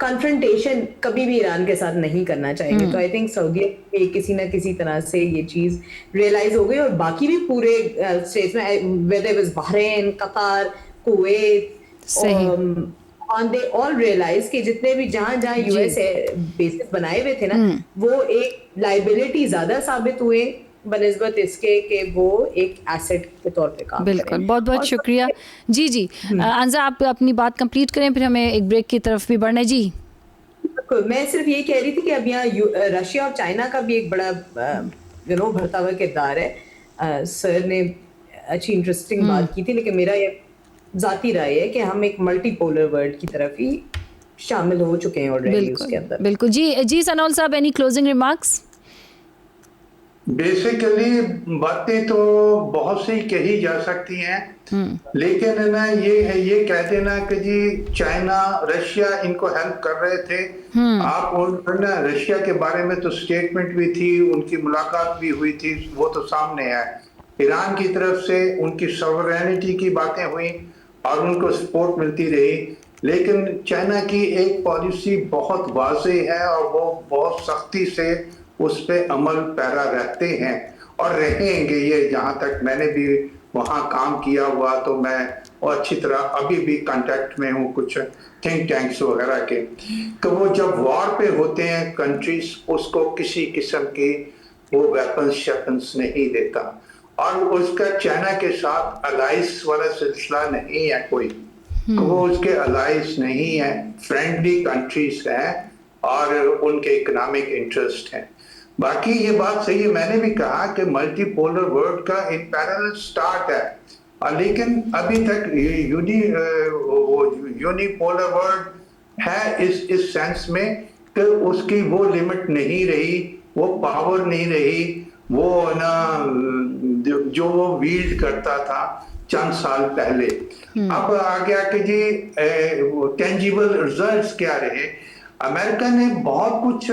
B: कन्फ्रंटेशन कभी भी ईरान के साथ नहीं करना चाहेंगे। तो आई थिंक सऊदी पे किसी ना किसी तरह से ये चीज रियलाइज हो गई, और बाकी भी पूरे स्टेट्स में, वेदर इट वाज बहरीन, कतार, Kuwait, and they all realize कि जितने भी जहाँ US बेसिस बनाए हुए थे ना, वो एक लाइबिलिटी ज्यादा साबित हुए बनिस्बत इसके कि वो एक एसेट के तौर पे काम करें।
A: बिल्कुल, बहुत बहुत शुक्रिया। जी अंजा, आप अपनी बात कंप्लीट करें, फिर हमें एक ब्रेक की तरफ भी बढ़ना है। जी
B: मैं सिर्फ ये कह रही थी कि अब यहाँ रशिया और चाइना का भी एक बड़ा भरता हुआ किरदार है। सर ने अच्छी इंटरेस्टिंग बात की थी, लेकिन मेरा ये जाती राय है कि हम एक मल्टीपोलर वर्ल्ड की तरफ ही शामिल हो चुके हैं ऑलरेडी उसके अंदर।
A: बिल्कुल। जी सनोल साहब, एनी क्लोजिंग रिमार्क्स?
C: बेसिकली बातें तो बहुत सी कही जा सकती हैं, लेकिन ना ये कह देना कि जी चाइना, रशिया इनको हेल्प कर रहे थे। आप ना रशिया के बारे में तो स्टेटमेंट भी थी, उनकी मुलाकात भी हुई थी, वो तो सामने है। ईरान की तरफ से उनकी सॉवरेनिटी की बातें हुई और उनको सपोर्ट मिलती रही, लेकिन चाइना की एक पॉलिसी बहुत वाज़ेह है और वो बहुत सख्ती से उस पे अमल पैरा रहते हैं और रहेंगे। ये जहाँ तक मैंने भी वहाँ काम किया हुआ, तो मैं और अच्छी तरह अभी भी कांटेक्ट में हूँ कुछ थिंक टैंक्स वगैरह के, तो वो जब वॉर पे होते हैं कंट्रीज, उसको किसी किस्म की वो वेपन्स नहीं देता, और उसका चाइना के साथ अलाइंस वाला सिलसिला नहीं है कोई, वो उसके अलाइंस नहीं है, फ्रेंडली कंट्रीज हैं और उनके इकोनॉमिक इंटरेस्ट हैं। बाकी ये बात सही है, मैंने भी कहा कि मल्टीपोलर वर्ल्ड का इन पैरेलल स्टार्ट है, लेकिन अभी तक यूनिपोलर वर्ल्ड है इस सेंस में कि उसकी वो लिमिट नहीं रही, वो पावर नहीं रही, वो ना जो वो वील्ड करता था चंद साल पहले। अब आ गया कि जी टेंजिबल रिजल्ट्स क्या रहे। अमेरिका ने बहुत कुछ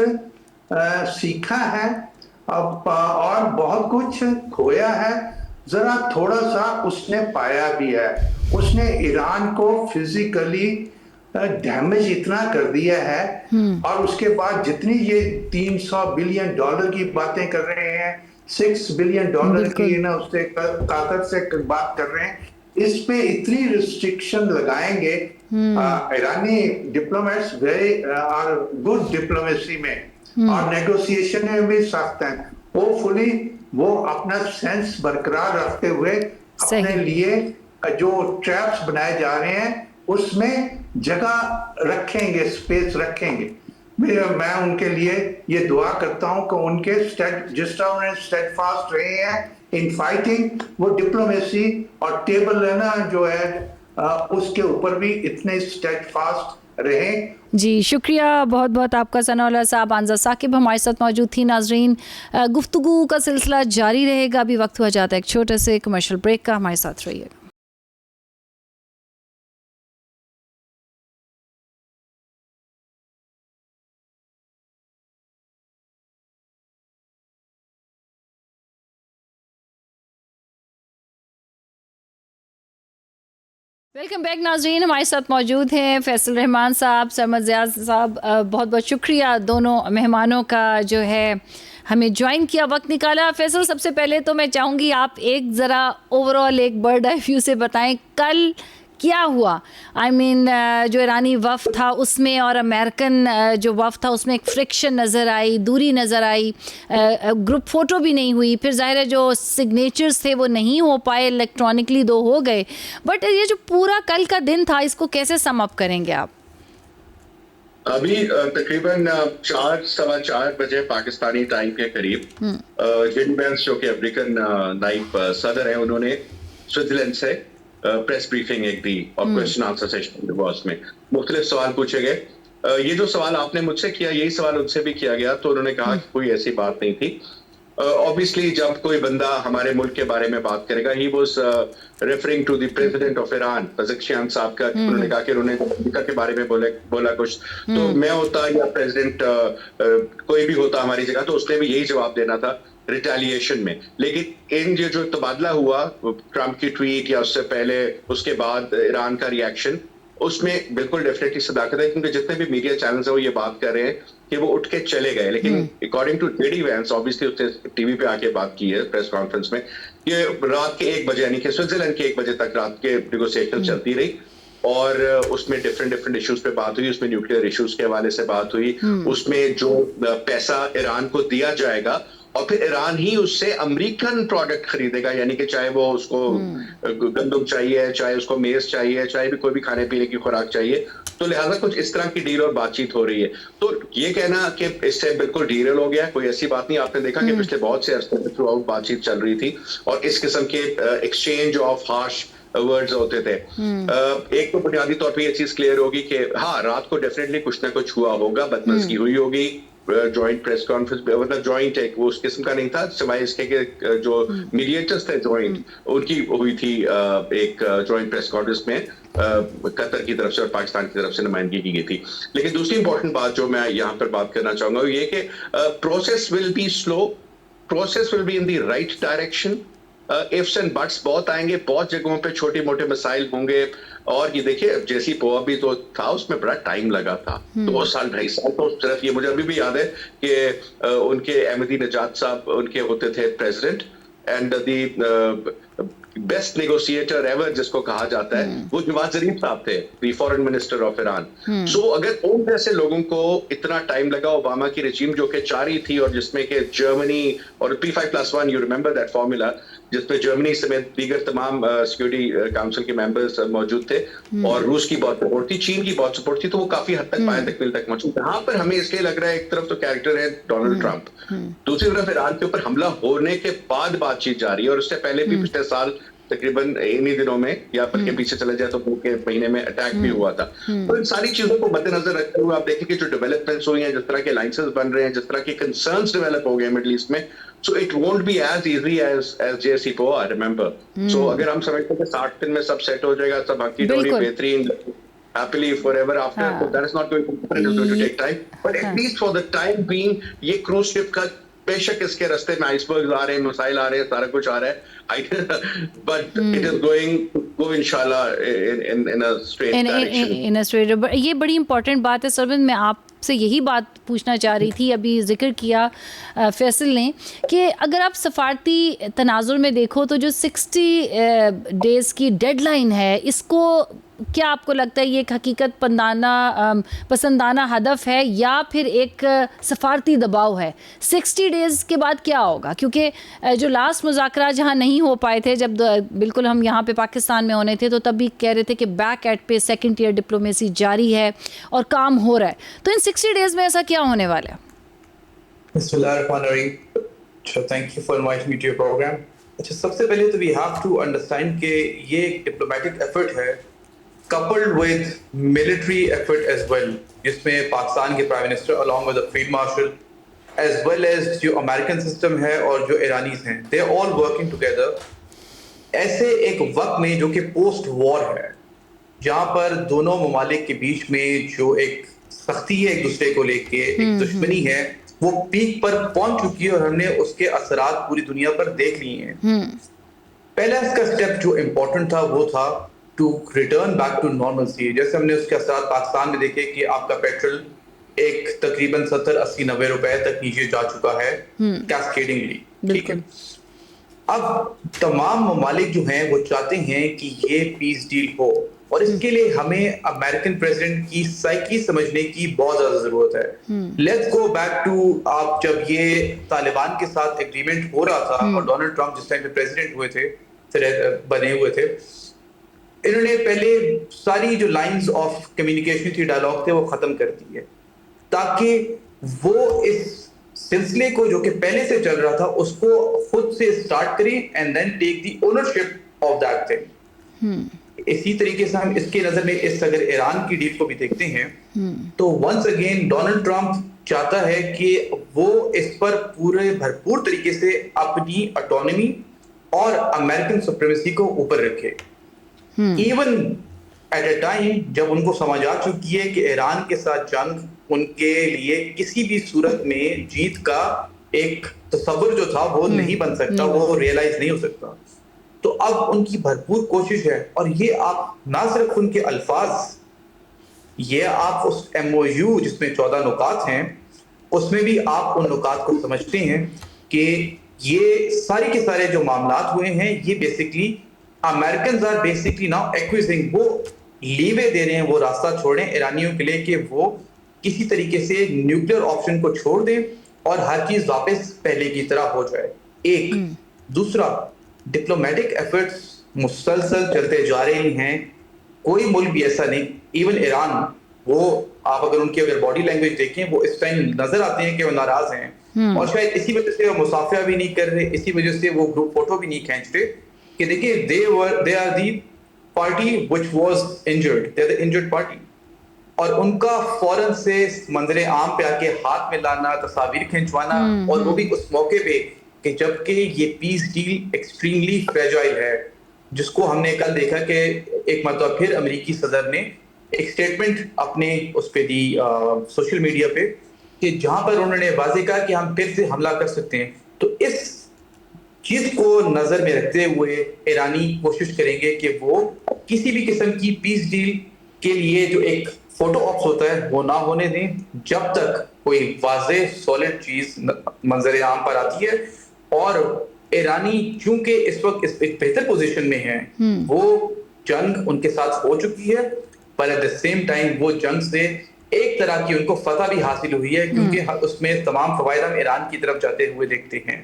C: सीखा है अब और बहुत कुछ खोया है, जरा थोड़ा सा उसने पाया भी है। उसने ईरान को फिजिकली डैमेज इतना कर दिया है, और उसके बाद जितनी ये $300 बिलियन की बातें कर रहे हैं, $6 बिलियन की ना उससे ताकत से बात कर रहे हैं, इस पे इतनी रिस्ट्रिक्शन लगाएंगे। ईरानी diplomats very are good diplomacy में और नेगोशिएशन में भी सख्त हैं। होपफुली वो अपना सेंस बरकरार रखते हुए अपने लिए जो ट्रैप्स बनाए जा रहे हैं उसमें जगह रखेंगे, स्पेस रखेंगे। मैं उनके लिए ये दुआ करता हूं कि उनके जिस तरह उन्हें स्टेडफास्ट रहे हैं इन फाइटिंग, वो डिप्लोमेसी और टेबल है ना जो है उसके ऊपर भी इतने स्टेडफास्ट रहे।
A: जी शुक्रिया बहुत बहुत आपका सनाउल्लाह साहब। आंजा साकिब हमारे साथ मौजूद थी। नाजरीन, गुफ्तगू का सिलसिला जारी रहेगा। अभी वक्त हुआ जाता है एक छोटे से कमर्शियल ब्रेक का, हमारे साथ रहिएगा। वेलकम बैक नाजरीन, हमारे साथ मौजूद हैं फैसल रहमान साहब, सरमद ज़ियाद साहब। बहुत बहुत शुक्रिया दोनों मेहमानों का जो है हमें ज्वाइन किया, वक्त निकाला। फैसल, सबसे पहले तो मैं चाहूँगी आप एक ज़रा ओवरऑल एक बर्ड आई व्यू से बताएं कल क्या हुआ। I mean, जो ईरानी वफ़द था उसमें और अमेरिकन जो वफ़द था उसमें एक फ्रिक्शन नज़र आई, दूरी नज़र आई, ग्रुप फ़ोटो भी नहीं हुई। फिर ज़ाहिर है जो सिग्नेचर्स थे वो नहीं हो पाए, इलेक्ट्रॉनिकली 2 हो गए। बट ये जो पूरा कल का दिन था, इसको कैसे सम अप करेंगे आप?
D: अभी तकरीबन 4-4:15 बजे पाकिस्तानी टाइम के करीब जिन बैंस जो कि अफ्रीकन नाइब सदर हैं, उन्होंने स्विट्जरलैंड से प्रेस ब्रीफिंग एक दी और क्वेश्चन आंसर सेशन में मुख्तलिफ सवाल पूछे गए। ये जो सवाल आपने मुझसे किया, यही सवाल उनसे भी किया गया, तो उन्होंने कहा कि कोई ऐसी बात नहीं थी। ऑब्वियसली जब कोई बंदा हमारे मुल्क के बारे में बात करेगा, he was referring to the president of Iran Pezeshkian साहब का, उन्होंने कहा कि उन्होंने अमेरिका के बारे में बोला कुछ, तो मैं होता या प्रेसिडेंट कोई भी होता हमारी जगह, तो उसने भी यही जवाब देना था रिटेलिएशन में। लेकिन इन ये जो तबादला हुआ, ट्रंप की ट्वीट या उससे पहले उसके बाद ईरान का रिएक्शन, उसमें बिल्कुल डेफिनेटली सदाकत है, क्योंकि जितने भी मीडिया चैनल्स हैं वो ये बात कर रहे हैं कि वो उठ के चले गए। लेकिन according to JD Vance, obviously उसने टीवी पे आके बात की है प्रेस कॉन्फ्रेंस में, कि रात के 1 बजे यानी कि स्विट्जरलैंड के 1 बजे तक रात के नेगोशिएशन चलती रही और उसमें डिफरेंट इश्यूज पे बात हुई। उसमें न्यूक्लियर इश्यूज के हवाले से बात हुई, उसमें जो पैसा ईरान को दिया जाएगा और फिर ईरान ही उससे अमेरिकन प्रोडक्ट खरीदेगा, यानी कि चाहे वो उसको गंदम चाहिए, चाहे उसको मेज चाहिए, चाहे भी कोई भी खाने पीने की खुराक चाहिए, तो लिहाजा कुछ इस तरह की डील और बातचीत हो रही है। तो ये कहना कि इससे बिल्कुल डीरेल हो गया, कोई ऐसी बात नहीं। आपने देखा कि पिछले बहुत से अरसे में थ्रू आउट बातचीत चल रही थी और इस किस्म के एक्सचेंज ऑफ हार्श वर्ड्स होते थे। एक तो बुनियादी तौर पे ये चीज क्लियर होगी कि हाँ, रात को डेफिनेटली कुछ ना कुछ हुआ होगा, बदमज़गी हुई होगी। जॉइंट प्रेस कॉन्फ्रेंस, मतलब जॉइंट एक वो उस किस्म का नहीं था, सिवाय इसके कि जो मीडिएटर्स थे जॉइंट, उनकी हुई थी एक जॉइंट प्रेस कॉन्फ्रेंस में कतर की तरफ से और पाकिस्तान की तरफ से नुमाइंदगी की गई थी। लेकिन दूसरी इंपॉर्टेंट बात जो मैं यहाँ पर बात करना चाहूंगा वो ये कि process will be slow, process will be in the right direction. Ifs and buts बहुत आएंगे, बहुत जगहों पे छोटे मोटे मसाइल होंगे, और ये देखिए जैसी पोआ भी तो था, उसमें बड़ा टाइम लगा था, 2 साल 2.5 साल। तो सिर्फ ये मुझे अभी भी याद है कि उनके अहमदी नजात साहब उनके होते थे president, and the best negotiator ever जिसको कहा जाता है वो जवाद जरीफ साहब थे, the foreign minister of Iran. So अगर उन जैसे लोगों को इतना टाइम लगा, ओबामा की रेजिम जो कि 4 ही थी और जिसमें कि जर्मनी और P5+1, you remember that formula, जिसमें जर्मनी समेत दीगर तमाम सिक्योरिटी काउंसिल के मेंबर्स मौजूद थे, और रूस की बहुत सपोर्ट थी, चीन की बहुत सपोर्ट थी, तो वो काफी हद तक पाए तकमील तक पहुंची। यहाँ पर हमें इसलिए लग रहा है, एक तरफ तो कैरेक्टर है डोनाल्ड ट्रंप, दूसरी तरफ ईरान के ऊपर हमला होने के बाद बातचीत जारी है, और उससे पहले भी पिछले साल तकरीबन इन्हीं दिनों में, या फिर के पीछे चले जाए तो के महीने में अटैक भी हुआ था। तो इन सारी चीजों को मद्देनजर रखते हुए आप देखें कि जो डेवलपमेंट्स हुई हैं, जिस तरह के अलायंसेस बन रहे हैं, जिस तरह के कंसर्न्स डेवलप हो गए मिडिल ईस्ट में, so it won't be as easy as JCPOA, remember. So अगर हम समझते हैं कि 60 दिन में सब सेट हो जाएगा, सब हंकी डोरी बेहतरीन happily forever after, so that is not going to take time, but at least for the time being ये क्रूज शिप का, बेशक इसके रास्ते में आइसबर्ग आ रहे हैं, मिसाइल आ रहे हैं, सारा कुछ आ रहा है, but it is going to go inshallah in a straight direction.
A: in a straight, ये बड़ी इंपॉर्टेंट बात है सरविंद। मैं आपसे यही बात पूछना चाह रही थी, अभी जिक्र किया फैसल ने कि अगर आप सफारती तनाजुर में देखो तो जो 60 डेज़ की डेडलाइन है, इसको क्या आपको लगता है ये एक हकीकत पसंदाना हदफ है या फिर एक सफारती दबाव है? 60 डेज़ के बाद क्या होगा? क्योंकि जो लास्ट मुज़ाकरा जहाँ नहीं हो पाए थे, जब बिल्कुल हम यहाँ पे पाकिस्तान में होने थे, तो तब भी कह रहे थे कि बैक एट पे सेकंड ईयर डिप्लोमेसी जारी है और काम हो रहा है, तो इन 60 डेज़ में ऐसा क्या होने वाला है?
E: बिस्मिल्लाहिर्रहमानिर्रहीम, thank you for inviting me to your program. अच्छा, सबसे पहले तो वी हैव टू अंडरस्टैंड कि ये एक डिप्लोमेटिक एफर्ट है coupled with military effort as well, जिसमें पाकिस्तान के prime minister along with the field marshal as well as जो अमेरिकन सिस्टम है और जो ईरानीज हैं, they are all working together ऐसे एक वक्त में जो कि पोस्ट वॉर है, जहां पर दोनों ममालिक के बीच में जो एक सख्ती है एक दूसरे को लेके, एक दुश्मनी है, वो पीक पर पहुंच चुकी है और हमने उसके असरात पूरी दुनिया पर देख लिए हैं। पहला इसका स्टेप जो इम्पोर्टेंट था वो था to return back to normalcy. जैसे हमने उसके असरात पाकिस्तान में देखे कि आपका पेट्रोल एक तकरीबन 70-80-90 रुपए तक नीचे जा चुका है कैस्केडिंगली, ठीक है। अब तमाम ममालिक जो हैं वो चाहते हैं कि ये पीस डील हो, और इसके लिए हमें अमेरिकन प्रेसिडेंट की साइकी समझने की बहुत ज्यादा जरूरत है। लेट्स गो बैक टू, आप जब ये तालिबान के साथ एग्रीमेंट हो रहा था और डोनाल्ड ट्रंप जिस टाइम पे प्रेसिडेंट हुए थे, बने हुए थे, इन्होंने पहले सारी जो लाइंस ऑफ कम्युनिकेशन थी, डायलॉग थे, वो खत्म कर दिए ताकि वो इस सिलसिले को जो कि पहले से चल रहा था उसको खुद से स्टार्ट करें and then take the ownership of that thing. इसी तरीके से हम इसके नजर में इस अगर ईरान की डील को भी देखते हैं तो वंस अगेन डोनाल्ड ट्रंप चाहता है कि वो इस पर पूरे भरपूर तरीके से अपनी ऑटोनॉमी और अमेरिकन सुप्रीमेसी को ऊपर रखे, इवन एट अ टाइम जब उनको समझ आ चुकी है कि ईरान के साथ जंग उनके लिए किसी भी सूरत में जीत का एक तस्वर जो था वो नहीं बन सकता, वो रियलाइज नहीं हो सकता। तो अब उनकी भरपूर कोशिश है, और ये आप ना सिर्फ उनके अल्फाज, ये आप उस MOU जिसमें 14 नुकात हैं उसमें भी आप उन नुकात को समझते हैं कि ये सारे के सारे जो मामलात हुए हैं ये basically American are basically now acquiescing, वो लीवे दे रहे हैं, वो रास्ता छोड़ें ईरानियों के लिए कि वो किसी तरीके से न्यूक्लियर ऑप्शन को छोड़ दें और हर चीज वापस पहले की तरह हो जाए। एक दूसरा, डिप्लोमेटिक एफर्ट्स मुसलसल चलते जा रहे हैं, कोई मुल्क भी ऐसा नहीं, इवन ईरान, वो आप अगर उनकी अगर बॉडी लैंग्वेज देखें वो इस टाइम नजर आते हैं कि वो नाराज हैं, और शायद इसी वजह से वो मुसाफिया भी नहीं कर रहे, इसी वजह से वो ग्रुप फोटो भी नहीं खींच रहे कि देखिए they are the party which was injured, they are the injured party, और उनका फौरन से मंजरे आम पे आके हाथ में लाना, तस्वीर खिंचवाना, और वो भी उस मौके पे कि जबकि ये पीस डील एक्सट्रीमली फ्रेजाइल है, जिसको हमने कल देखा कि एक मतलब फिर अमेरिकी सदर ने एक स्टेटमेंट अपने उस पे दी सोशल मीडिया पे कि जहां पर उन्होंने वाजे कहा कि हम फिर से हमला कर सकते हैं। तो इस चीज को नजर में रखते हुए ईरानी कोशिश करेंगे कि वो किसी भी किस्म की पीस डील के लिए जो एक फोटो ऑप्स होता है वो ना होने दें जब तक कोई वाज़ेह सॉलिड चीज मंजर आम पर आती है। और ईरानी चूंकि इस वक्त एक बेहतर पोजीशन में है, वो जंग उनके साथ हो चुकी है, पर एट द सेम टाइम वो जंग से एक तरह की उनको फतह भी हासिल हुई है, क्योंकि उसमें तमाम फवायद हम ईरान की तरफ जाते हुए देखते हैं।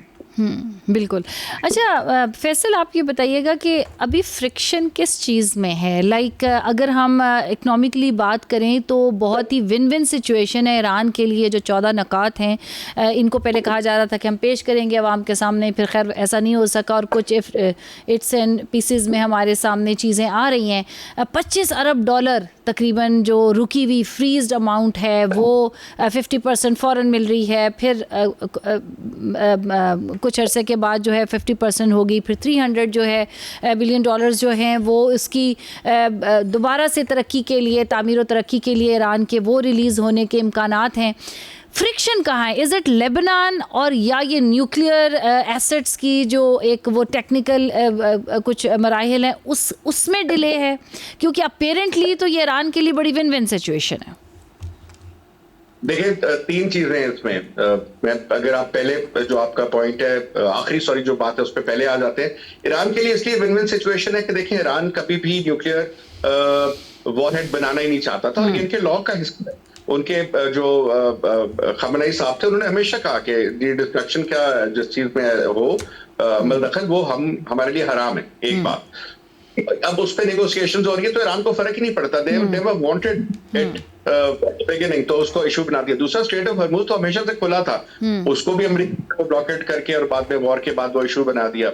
A: बिल्कुल। अच्छा फैसल, आप ये बताइएगा कि अभी फ्रिक्शन किस चीज़ में है? लाइक अगर हम इकनॉमिकली बात करें तो बहुत ही विन विन सिचुएशन है ईरान के लिए। जो 14 नकात हैं इनको पहले कहा जा रहा था कि हम पेश करेंगे अवाम के सामने, फिर खैर ऐसा नहीं हो सका और कुछ इट्स एंड पीसेस में हमारे सामने चीज़ें आ रही हैं। $25 अरब तकरीबन जो रुकी हुई फ्रीज्ड अमाउंट है वो 50% फ़ौरन मिल रही है, फिर कुछ अरसे के बाद जो है 50% होगी, फिर 300 जो है बिलियन डॉलर्स जो हैं वो इसकी दोबारा से तरक्की के लिए, तामीर और तरक्की के लिए ईरान के वो रिलीज़ होने के इम्कानात हैं। फ्रिक्शन कहाँ है? इज़ इट लेबनान और या ये न्यूक्लियर एसेट्स की जो एक वो टेक्निकल कुछ मराहिल हैं उसमें डिले है? क्योंकि अपेरेंटली तो ये ईरान के लिए बड़ी विन विन सिचुएशन है।
D: देखिए 3 चीजें हैं इसमें। अगर आप पहले जो आपका पॉइंट है आखिरी जो बात है उस पर पहले आ जाते हैं। ईरान के लिए इसलिए विन विन सिचुएशन है कि देखिए ईरान कभी भी न्यूक्लियर वॉरहेड बनाना ही नहीं चाहता था और ये इनके लॉ का हिस्सा है। उनके जो खमनई साहब थे उन्होंने हमेशा कहा कि डिस्ट्रक्शन का जिस चीज में हो मदखल वो हमारे लिए हराम है। एक बात। अब उस पर नेगोशिएशन हो रही है तो ईरान को फर्क ही नहीं पड़ता। They never wanted it beginning, तो उसको इशू बना दिया। दूसरा स्ट्रेट ऑफ हॉर्मुज तो हमेशा से खुला था, उसको भी अमेरिका को ब्लॉकेट करके और बाद में वॉर के बाद वो इशू बना दिया।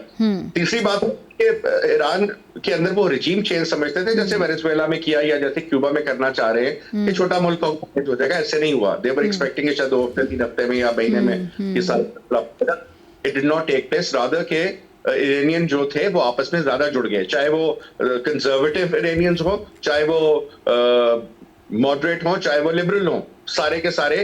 D: तीसरी बात कि ईरान के अंदर वो रिजीम चेंज समझते थे, जैसे वेनेजुएला में किया या जैसे क्यूबा में करना चाह रहे हैं कि छोटा मुल्क हो जाएगा। ऐसे नहीं हुआ। दे वर एक्सपेक्टिंग शायद 2 हफ्ते 3 हफ्ते में या महीने में ये सारा it did not take place. Rather के इरानियन जो थे वो आपस में ज्यादा जुड़ गए, चाहे वो कंजर्वेटिव इरानियंस हो, चाहे वो मॉडरेट हो, चाहे वो लिबरल हो, सारे के सारे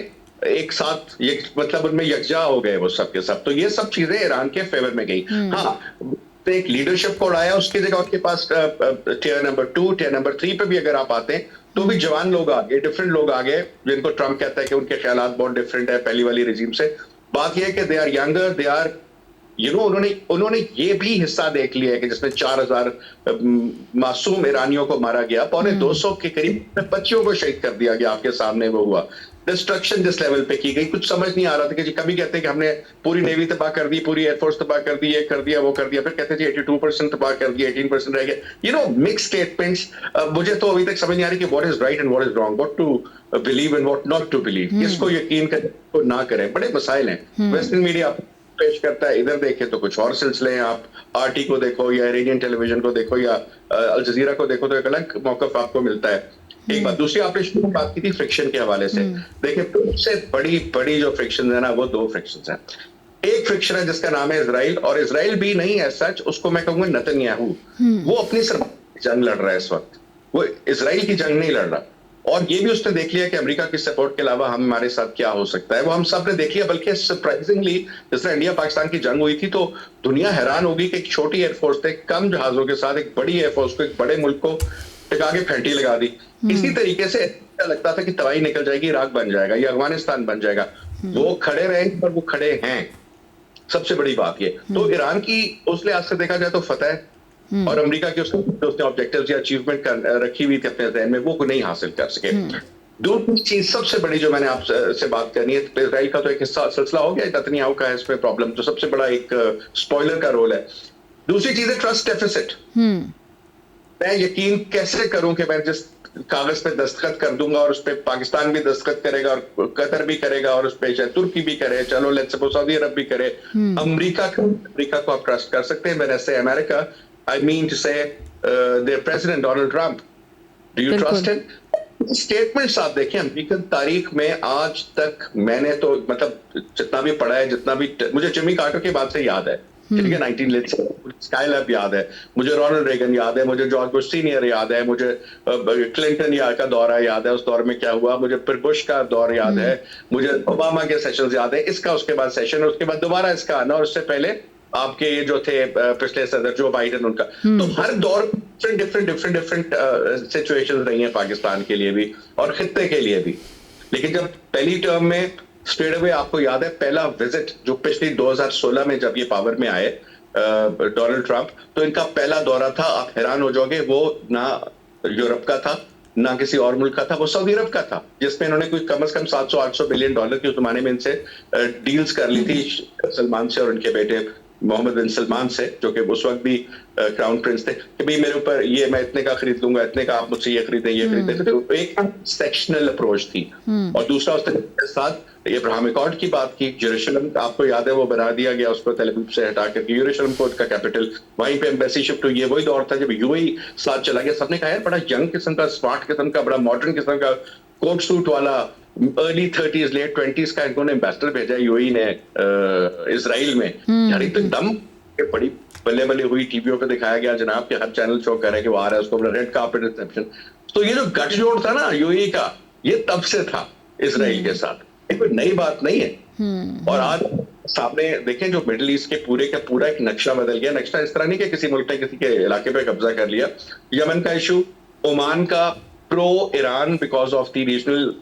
D: एक साथ मतलब उनमें यकजा हो गए वो सब के सब। तो ये सब चीजें ईरान के फेवर में गई। हाँ, तो एक लीडरशिप कोड आया, उसकी जगह उनके पास टियर नंबर 2 टियर नंबर 3 पे भी अगर आप आते हैं तो भी जवान लोग आ गए, डिफरेंट लोग आ गए, जिनको ट्रम्प कहता है कि उनके ख्यालात बहुत डिफरेंट है पहली वाली रिजीम से। बात यह है कि they are younger, they are उन्होंने ये भी हिस्सा देख लिया है कि जिसमें 4000 मासूम ईरानियों को मारा गया, 250 के करीब बच्चियों को शहीद कर दिया गया, आपके सामने वो हुआ। डिस्ट्रक्शन जिस लेवल पे की गई, कुछ समझ नहीं आ रहा था कि जी कभी कहते हैं कि हमने पूरी नेवी तबाह कर दी, पूरी एयरफोर्स तबाह कर दी, ये कर दिया वो कर दिया, फिर कहते हैं जी 82% तबाह कर दिया, 18% रह गया। Mix statements. मुझे तो अभी तक समझ नहीं आ रही कि what is right and what is wrong, what to believe and what not to believe, किसको यकीन करें को ना करें। बड़े मसाइल हैं। वेस्टर्न मीडिया पेश करता है, इधर देखे तो कुछ और सिलसिले हैं। आप आरटी को देखो या इरानियन टेलीविजन को देखो या अल जजीरा को देखो तो एक अलग मौकफ आपको मिलता है। एक बात। दूसरी, आपने शुरू में बात की थी फ्रिक्शन के हवाले से। देखिए सबसे बड़ी जो फ्रिक्शन है ना, वो 2 फ्रिक्शन है। एक फ्रिक्शन है जिसका नाम है इजराइल, और इजराइल भी नहीं है सच, उसको मैं कहूंगा नेतन्याहू। वो अपनी सरकार जंग लड़ रहा है इस वक्त, वो इजराइल की जंग नहीं लड़ रहा। और ये भी उसने देख लिया कि अमेरिका की सपोर्ट के अलावा हमारे साथ क्या हो सकता है, वो हम सब ने देख लिया। बल्कि सरप्राइजिंगली जिस तरह इंडिया पाकिस्तान की जंग हुई थी तो दुनिया हैरान होगी कि एक छोटी एयरफोर्स थे, कम जहाजों के साथ एक बड़ी एयरफोर्स को, एक बड़े मुल्क को टिका के फेंटी लगा दी। इसी तरीके से लगता था कि तबाही निकल जाएगी, इराक बन जाएगा या अफगानिस्तान बन जाएगा। वो खड़े रहे पर वो खड़े हैं, सबसे बड़ी बात ये। तो ईरान की उस लिहाज से देखा जाए तो फतह और अमेरिका के उसने ऑब्जेक्टिव्स या अचीवमेंट रखी हुई थी अपने ज़हन में, वो नहीं हासिल कर सके। दूसरी चीज सबसे बड़ी जो मैंने आपसे बात करनी है, इजराइल का तो एक हिस्सा सिलसिला हो गया, नेतन्याहू का है इसमें प्रॉब्लम, तो सबसे बड़ा एक स्पॉइलर का रोल है। दूसरी चीज है ट्रस्ट डेफिसिट। मैं यकीन कैसे करूं कि मैं जिस कागज पे दस्तखत कर दूंगा और उस पे पाकिस्तान भी दस्तखत करेगा और कतर भी करेगा और उस पे शायद तुर्की भी करे, चलो लेट्स सपोज सऊदी अरब भी करे, अमेरिका को आप ट्रस्ट कर सकते हैं? मैंने say America, I mean to say their president Donald Trump, do you trust him? Statements आप देखें, अमेरिकन तारीख में आज तक मैंने तो मतलब जितना भी पढ़ा है, जितना भी मुझे जिमी कार्टर की बात से याद है, ठीक है, 19 स्काईलैब याद है, मुझे रोनाल्ड रेगन याद है, मुझे जॉर्ज बुश सीनियर याद है, मुझे क्लिंटन का दौरा याद है, उस दौर में क्या हुआ, मुझे फिर बुश का दौर याद है, मुझे ओबामा के सेशंस याद है, इसका उसके बाद सेशन, उसके बाद दोबारा इसका आना, और उससे पहले आपके जो थे पिछले सदर जो बाइडन उनका, तो हर दौर डिफरेंट सिचुएशंस रही हैं पाकिस्तान के लिए भी और खित्ते के लिए भी। लेकिन जब पहली टर्म में स्ट्रेट अवे, आपको याद है पहला विजिट जो पिछली 2016 में जब ये पावर में आए डोनाल्ड ट्रंप, तो इनका पहला दौरा था, आप हैरान हो जाओगे, वो ना यूरोप का था ना किसी और मुल्क का था, वो सऊदी अरब का था, जिसमें इन्होंने कोई कम से कम 700-800 बिलियन डॉलर के उस जमाने में इनसे डील्स कर ली थी, सलमान से और उनके बेटे मोहम्मद बिन सलमान से, जो कि उस वक्त भी क्राउन प्रिंस थे, कि भाई मेरे ऊपर ये, मैं इतने का खरीद लूंगा, इतने का आप मुझसे ये खरीदें। तो एक सेक्शनल अप्रोच थी। और दूसरा उसके साथ इब्राहिम अकॉर्ड की बात की, जेरूशलम आपको याद है वो बना दिया गया, उसको तेल अवीव से हटा करके जेरूशलम को उसका कैपिटल, वहीं पे एम्बेसी शिफ्ट हुई। ये वही दौर था जब यूएई साथ चला गया, सबने कहा यार बड़ा यंग किस्म का, स्मार्ट किस्म का, बड़ा मॉडर्न किस्म का, कोट सूट वाला, अर्ली 30s लेट 20s का इन्होंने एम्बेसडर भेजा यूएई ने इजराइल में। यार तो दम बड़ी बल्ले बल्ले हुई, टीवीओ पे दिखाया गया, जनाब के हर चैनल शो कर रहे कि वो आ रहा है, उसको बोला रेड कार्पेट रिसेप्शन। तो ये जो गठजोड़ था ना यूएई का, ये तब से था इजराइल के साथ, ये कोई नई बात नहीं है। और आज सामने देखें जो मिडिल ईस्ट के पूरे का पूरा एक नक्शा बदल गया। नक्शा इस तरह नहीं कि किसी मुल्क ने किसी के इलाके पे कब्जा कर लिया। यमन का इशू, ओमान का pro Iran because of the regional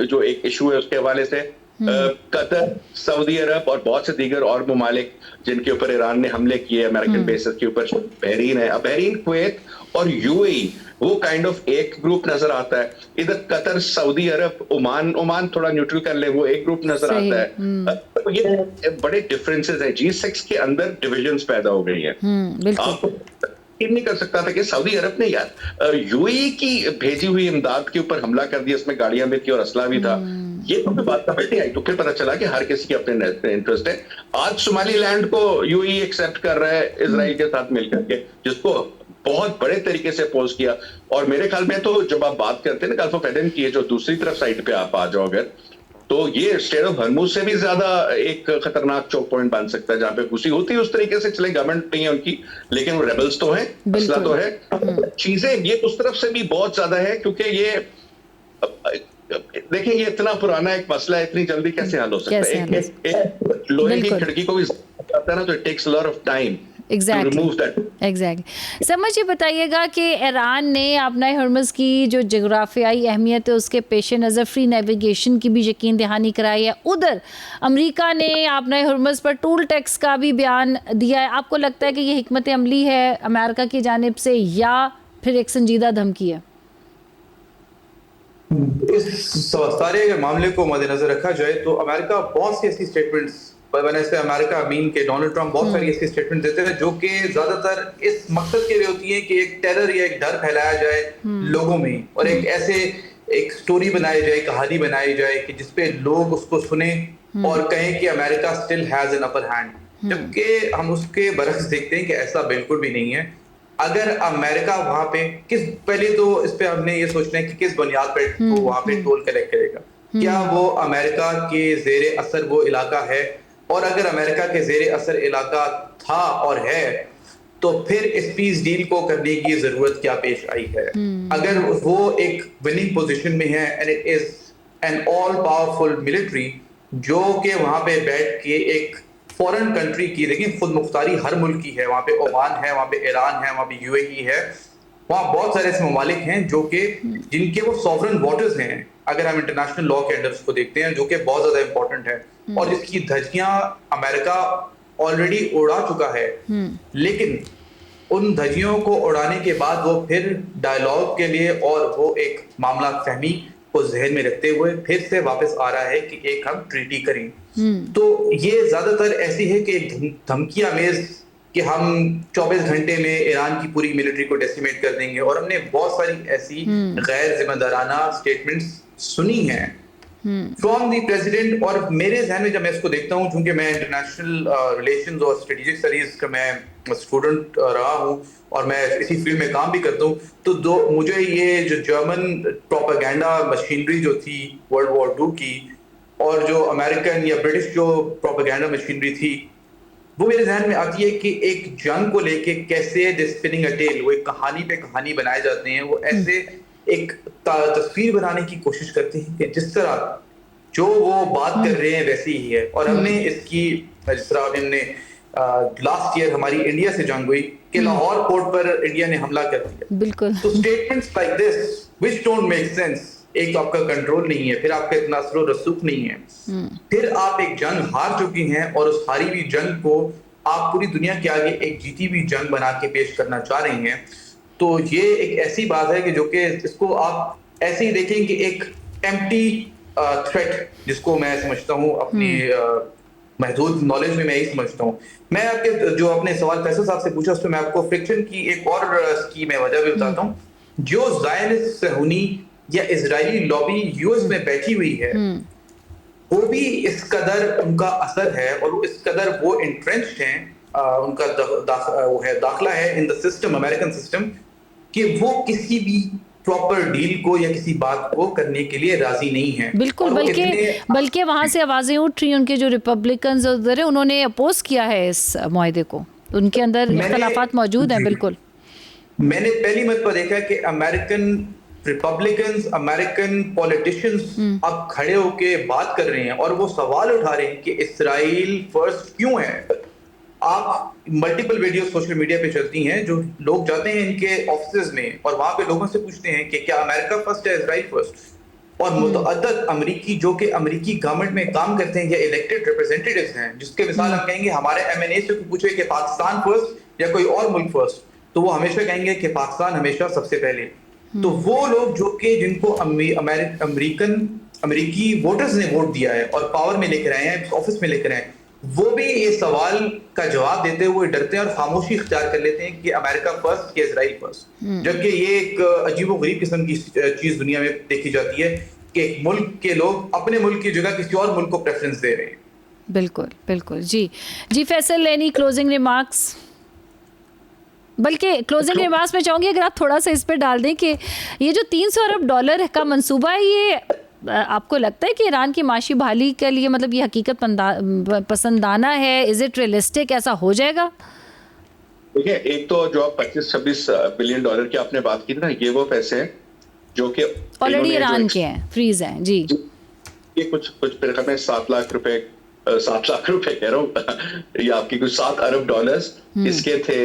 D: जो एक इशू है उसके हवाले से, कतर, सऊदी अरब और बहुत से दीगर और ममालिक जिनके ऊपर ईरान ने हमले किए अमेरिकन बेसेस के ऊपर, बहरीन है, बहरीन, कुवैत और यूएई, वो काइंड ऑफ एक ग्रुप नजर आता है। इधर कतर, सऊदी अरब, ओमान थोड़ा न्यूट्रल कर ले, वो एक ग्रुप नजर आता है। तो ये बड़े डिफरेंसेस हैं, G6 के अंदर डिविजन्स पैदा हो गई हैं। आपको नहीं कर सकता था कि सऊदी अरब ने यार यूएई की भेजी हुई इमदाद के ऊपर हमला कर दिया, इसमें गाड़ियां भी थी और असला भी था। ये तो बात समझ नहीं आई, तो फिर पता चला कि हर किसी के अपने इंटरेस्ट है। आज सोमालीलैंड को यूएई एक्सेप्ट कर रहा है इजराइल के साथ मिलकर के, जिसको बहुत बड़े तरीके से अपोज किया। और मेरे ख्याल में तो जब आप बात करते हैं ना गल्फ ऑफ एडन की, जो दूसरी तरफ साइड पे आप आ जाओ अगर, तो ये स्ट्रेट ऑफ हॉर्मुज से भी ज्यादा एक खतरनाक चौक पॉइंट बन सकता है, जहां पे घुसी होती है उस तरीके से। चले गवर्नमेंट नहीं है उनकी, लेकिन वो रेबल्स तो हैं, असला तो है, चीजें ये उस तरफ से भी बहुत ज्यादा है। क्योंकि ये देखें, ये इतना पुराना एक मसला है, इतनी जल्दी कैसे हल हो सकता है? एक लोहे की खिड़की को भी आता है ना, तो it takes a lot of time.
A: Exactly. समझ ये बताइएगा कि ईरान ने अपना हॉर्मुज़ की जो जोग्राफियाई अहमियत है उसके पेश नज़र फ्री नेविगेशन की भी यकीन दहानी कराई है। उधर अमेरिका ने अपना हॉर्मुज़ पर टोल टैक्स का भी बयान दिया है। आपको लगता है कि ये हिकमत अमली है अमेरिका की जानिब से या फिर एक संजीदा धमकी है?
E: इस सारे मामले को मद्देनजर रखा जाए तो अमेरिका बहुत सी ऐसी स्टेटमेंट्स, मैंने से अमेरिका मीन के डोनाल्ड ट्रंप बहुत सारी ऐसी स्टेटमेंट देते हैं जो कि ज्यादातर इस मकसद के लिए होती है कि एक टेरर या एक डर फैलाया जाए लोगों में, और एक ऐसे एक स्टोरी बनाई जाए, कहानी बनाई जाए कि जिसपे लोग उसको सुने और कहें कि America still has an upper hand. जबकि हम उसके बरक्स देखते हैं कि ऐसा बिल्कुल भी नहीं है। अगर अमेरिका वहां पे पहले तो इस पे हमने ये सोचना है कि किस बुनियाद पे वो वहां पे टोल कलेक्ट करेगा। क्या वो अमेरिका के जेरे असर वो इलाका है? और अगर अमेरिका के जेरे असर इलाका था और है तो फिर इस पीस डील को करने की जरूरत क्या पेश आई है? अगर वो एक विनिंग पोजीशन में है and it is an all powerful military जो कि वहां पे बैठ के एक फॉरेन कंट्री की, देखिए खुद मुख्तारी हर मुल्क की है, वहां पे ओमान है, वहां पे ईरान है, वहां पे यूएई है, वहां बहुत सारे ऐसे ममालिक हैं जो कि जिनके वो सॉवरन वाटर्स हैं अगर हम इंटरनेशनल लॉ के अंडर उसको देखते हैं, जो कि बहुत ज्यादा इंपॉर्टेंट है और जिसकी धज्जियां अमेरिका ऑलरेडी उड़ा चुका है। लेकिन उन धज्जियों को उड़ाने के बाद वो फिर डायलॉग के लिए और वो एक मामला फहमी को जहन में रखते हुए फिर से वापस आ रहा है कि एक हम ट्रीटी करें। तो ये ज्यादातर ऐसी है कि धमकी आमेज कि हम 24 घंटे में ईरान की पूरी मिलिट्री को डेसिमेट कर देंगे, और हमने बहुत सारी ऐसी गैर जिम्मेदाराना स्टेटमेंट्स सुनी हैं फ्रॉम द प्रेसिडेंट। और मेरे जहन में जब मैं इसको देखता हूँ, क्योंकि मैं इंटरनेशनल रिलेशंस और स्ट्रेटेजिक स्टडीज का मैं स्टूडेंट रहा हूँ और मैं इसी फील्ड में काम भी करता हूँ, तो मुझे ये जो जर्मन प्रोपेगेंडा मशीनरी जो थी वर्ल्ड वॉर 2 की और जो अमेरिकन या ब्रिटिश जो प्रोपेगेंडा मशीनरी थी, वो मेरे जहन में आती है कि एक जंग को लेके कैसे द स्पिनिंग अ टेल, वो एक कहानी पे कहानी बनाए जाते हैं, वो ऐसे एक तस्वीर बनाने की कोशिश करते हैं कि जिस तरह जो वो बात कर रहे हैं वैसी ही है। और हमने इसकी जिस तरह हमने लास्ट ईयर हमारी इंडिया से जंग हुई कि लाहौर पोर्ट पर इंडिया ने हमला कर दिया।
A: बिल्कुल।
E: तो statements like this which don't make sense, एक तो आपका कंट्रोल नहीं है, फिर आपका इतना असर और रसूख नहीं है, फिर आप एक जंग हार चुकी हैं और उस हारी हुई जंग को आप पूरी दुनिया के आगे एक जीती हुई जंग बना के पेश करना चाह रही हैं। तो ये एक ऐसी बात है कि जो कि इसको आप ऐसे ही देखें कि एक एम्प्टी थ्रेट, जिसको मैं समझता हूँ अपनी महदूद नॉलेज में मैं यही समझता हूँ। मैं आपके जो अपने सवाल फैसल साहब से पूछा उस पर मैं आपको फ्रिक्शन की एक और स्कीम है वजह भी बताता हूँ। जो ज़ायनिस्ट सहूनी या इजरायली लॉबी यूएस में बैठी हुई है, वो भी इस कदर उनका असर है और इस कदर वो इंट्रेंच्ड हैं, उनका दाखला है in the system, American system, कि वो किसी भी प्रॉपर डील को या किसी बात को करने के लिए राजी नहीं है।
A: बिल्कुल, बल्कि वहां से आवाजें उठ रही हैं, उनके जो रिपब्लिकन्स उधर है उन्होंने अपोज किया है इस मुआहदे को, उनके अंदर इख्तलाफात मौजूद हैं। बिल्कुल,
E: मैंने पहली मर्तबा देखा कि अमेरिकन रिपब्लिकन्स, अमेरिकन पॉलिटिशियंस अब खड़े होके बात कर रहे हैं और वो सवाल उठा रहे हैं कि इसराइल फर्स्ट क्यों है। आप मल्टीपल वीडियो सोशल मीडिया पे चलती हैं, जो लोग जाते हैं इनके ऑफिस में और वहां पे लोगों से पूछते हैं कि क्या अमेरिका फर्स्ट है इसराइल फर्स्ट, और मुतअद्दद अमरीकी जो कि अमरीकी गवर्नमेंट में काम करते हैं या इलेक्टेड रिप्रेजेंटेटिव्स हैं, जिसके मिसाल हम कहेंगे हमारे एमएनए से पूछे कि पाकिस्तान फर्स्ट या कोई और मुल्क फर्स्ट, तो वो हमेशा कहेंगे कि पाकिस्तान हमेशा सबसे पहले। तो वो लोग जो कि जिनको अमेरिकी वोटर्स ने वोट दिया है और पावर में लेकर आए हैं, ऑफिस में लेकर आए हैं, वो भी ये सवाल का जवाब देते हुए डरते हैं और खामोशी इख्तियार कर लेते हैं कि अमेरिका फर्स्ट या इजराइल फर्स्ट, जबकि ये एक अजीबोगरीब किस्म की चीज दुनिया में देखी जाती है कि एक मुल्क के लोग अपने मुल्क की जगह किसी और मुल्क को प्रेफरेंस दे रहे हैं।
A: बिल्कुल बिल्कुल। जी फैसल, एनी क्लोजिंग रिमार्क्स? बल्कि क्लोजिंग रिमार्क्स में चाहूँगी अगर आप थोड़ा सा इस पर डाल दें कि ये जो $300 अरब का मंसूबा है, ये आपको लगता है कि ईरान की माशी बहाली के लिए मतलब ये हकीकत पसंदाना है? इज इट रियलिस्टिक, ऐसा हो जाएगा?
D: देखिए, एक तो जो आप 25-26 बिलियन डॉलर की आपने बात की ना, ये वो पैसे हैं जो कि
A: ऑलरेडी ईरान के हैं, फ्रीज हैं। जी,
D: ये कुछ मेरे ख्याल में 7 लाख रुपए कह रहा हूँ ये आपकी कुछ $7 अरब इसके थे।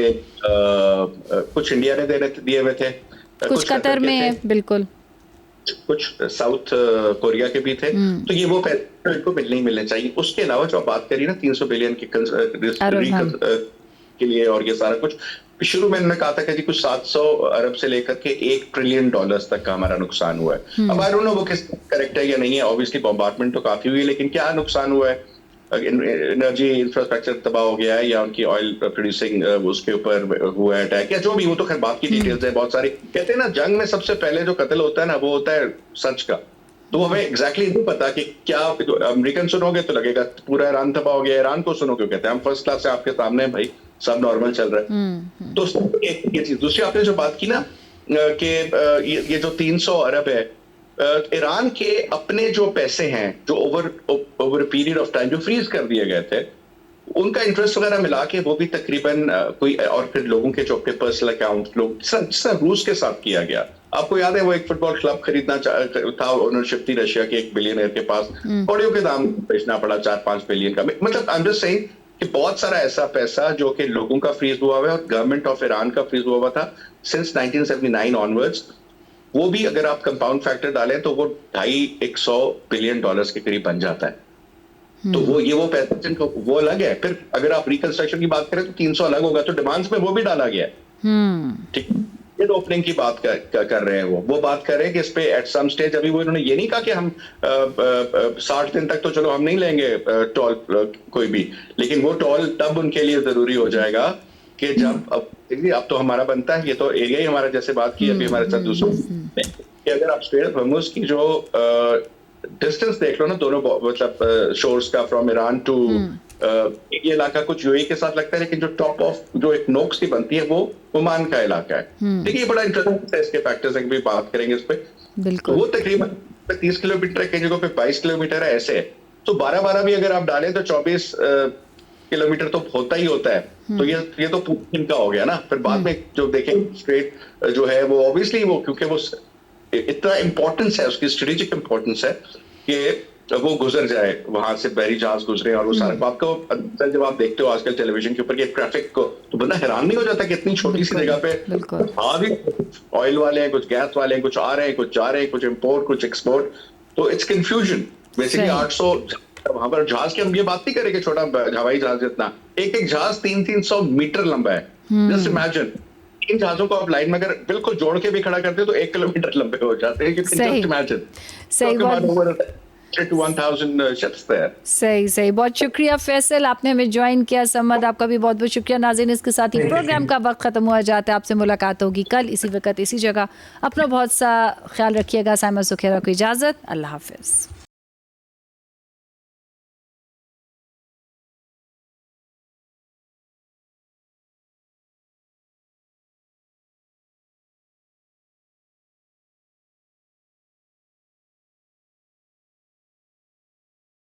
D: कुछ इंडिया ने दिए हुए थे,
A: कुछ कतर में है, बिल्कुल,
D: कुछ साउथ कोरिया के भी थे। तो ये वो पैसे इनको मिलने चाहिए। उसके अलावा जो आप बात करी ना 300 बिलियन के लिए और ये सारा कुछ, शुरू में मैंने कहा था कि जी कुछ 700 अरब से लेकर के $1 ट्रिलियन तक का हमारा नुकसान हुआ है। अब आई डोंट नो वो किस करेक्ट है या नहीं है, ऑब्वियसली बॉम्बार्डमेंट तो काफी हुई है, लेकिन क्या नुकसान हुआ है? एनर्जी इंफ्रास्ट्रक्चर तबाह हो गया है या उनकी ऑयल प्रोड्यूसिंग उसके ऊपर हुआ है अटैक या जो भी, वो तो खैर बात की डिटेल्स है बहुत सारी। कहते हैं ना जंग में सबसे पहले जो कत्ल होता है ना वो होता है सच का। तो हमें एग्जैक्टली नहीं पता कि क्या अमेरिकन सुनोगे तो लगेगा पूरा ईरान तबाह हो गया, ईरान को सुनोगे कहते हैं हम फर्स्ट क्लास से आपके सामने भाई सब नॉर्मल चल रहा है। तो एक ये चीज। दूसरी आपने जो बात की ना कि ये जो 300 अरब है, ईरान के अपने जो पैसे हैं जो ओवर पीरियड ऑफ टाइम जो फ्रीज कर दिए गए थे, उनका इंटरेस्ट वगैरह मिला के वो भी तकरीबन कोई, और फिर लोगों के जो पर्सनल अकाउंट लोग जिस रूस के साथ किया गया। आपको याद है वो एक फुटबॉल क्लब खरीदना था, ओनरशिप थी रशिया के एक बिलियनर के पास, कौड़ियों के दाम बेचना पड़ा 4-5 बिलियन का। मतलब आई एम जस्ट सेइंग कि बहुत सारा ऐसा पैसा जो कि लोगों का फ्रीज हुआ है और गवर्नमेंट ऑफ ईरान का फ्रीज हुआ था सिंस 1979 ऑनवर्ड्स, वो भी अगर आप कंपाउंड फैक्टर डालें तो वो 250-100 बिलियन डॉलर्स के करीब बन जाता है। तो वो पैसा जिनको वो अलग है। फिर अगर आप रिकंस्ट्रक्शन की बात करें तो 300 अलग होगा, तो डिमांड्स में वो भी डाला गया है। ठीक, ओपनिंग की बात कर रहे हैं वो बात कर रहे हैं कि इस पे एट सम स्टेज, अभी वो इन्होंने ये नहीं कहा कि हम 60 दिन तक तो चलो हम नहीं लेंगे टोल कोई भी, लेकिन वो टोल तब उनके लिए जरूरी हो जाएगा कि जब अब तो हमारा बनता है, ये तो एरिया ही हमारा, जैसे बात की अभी हमारे साथ दूसरों कि अगर आप स्ट्रेट ऑफ हॉर्मुज़ की जो डिस्टेंस देख लो ना दोनों मतलब शोर्स का फ्रॉम ईरान टू ये इलाका कुछ यूएई के साथ लगता है, लेकिन जो टॉप ऑफ जो एक नोक्स की बनती है वो ओमान का इलाका है। देखिए ये बड़ा इंटरेस्टिंग है, इसके फैक्टर्स भी बात करेंगे इस पे। तो वो तकरीबन 30 किलोमीटर की जगह पे 22 किलोमीटर है, ऐसे है। तो 12 भी अगर आप डालें तो 24 किलोमीटर तो होता ही होता है। तो ये तो पुतिन का हो गया ना। फिर बाद में जो देखें स्ट्रेट जो है वो ऑब्वियसली वो क्योंकि वो इतना इंपॉर्टेंस है, उसकी स्ट्रेटेजिक इंपॉर्टेंस है कि वो गुजर जाए, वहां से बहरी जहाज गुजरे और वो सारा आपको जब आप देखते हो आजकल टेलीविजन के ऊपर के ट्रैफिक को, तो बंदा हैरान नहीं हो जाता कि इतनी छोटी सी जगह पे ऑयल वाले हैं, कुछ गैस वाले हैं, कुछ आ रहे हैं, कुछ जा रहे हैं, कुछ इम्पोर्ट, कुछ एक्सपोर्ट, तो इट्स कंफ्यूजन बेसिकली। 800 वहां पर जहाज की हम ये बात नहीं करें कि छोटा हवाई जहाज जितना, एक एक जहाज 300-300 मीटर लंबा है। जस्ट इमेजिन, इन जहाजों को आप लाइन में अगर बिल्कुल जोड़ के भी खड़ा करते हैं तो 1 किलोमीटर लंबे हो जाते हैं। जस्ट इमेजिन,
A: सही। बहुत शुक्रिया फैसल, आपने हमें ज्वाइन किया। समद, आपका भी बहुत बहुत शुक्रिया। नाज़रीन, इसके साथ ही प्रोग्राम का वक्त खत्म हुआ जाता है। आपसे मुलाकात होगी कल इसी वक्त इसी जगह। अपना बहुत सा ख्याल रखिएगा। साइमा सुखेरा को इजाज़त, अल्लाह हाफिज़।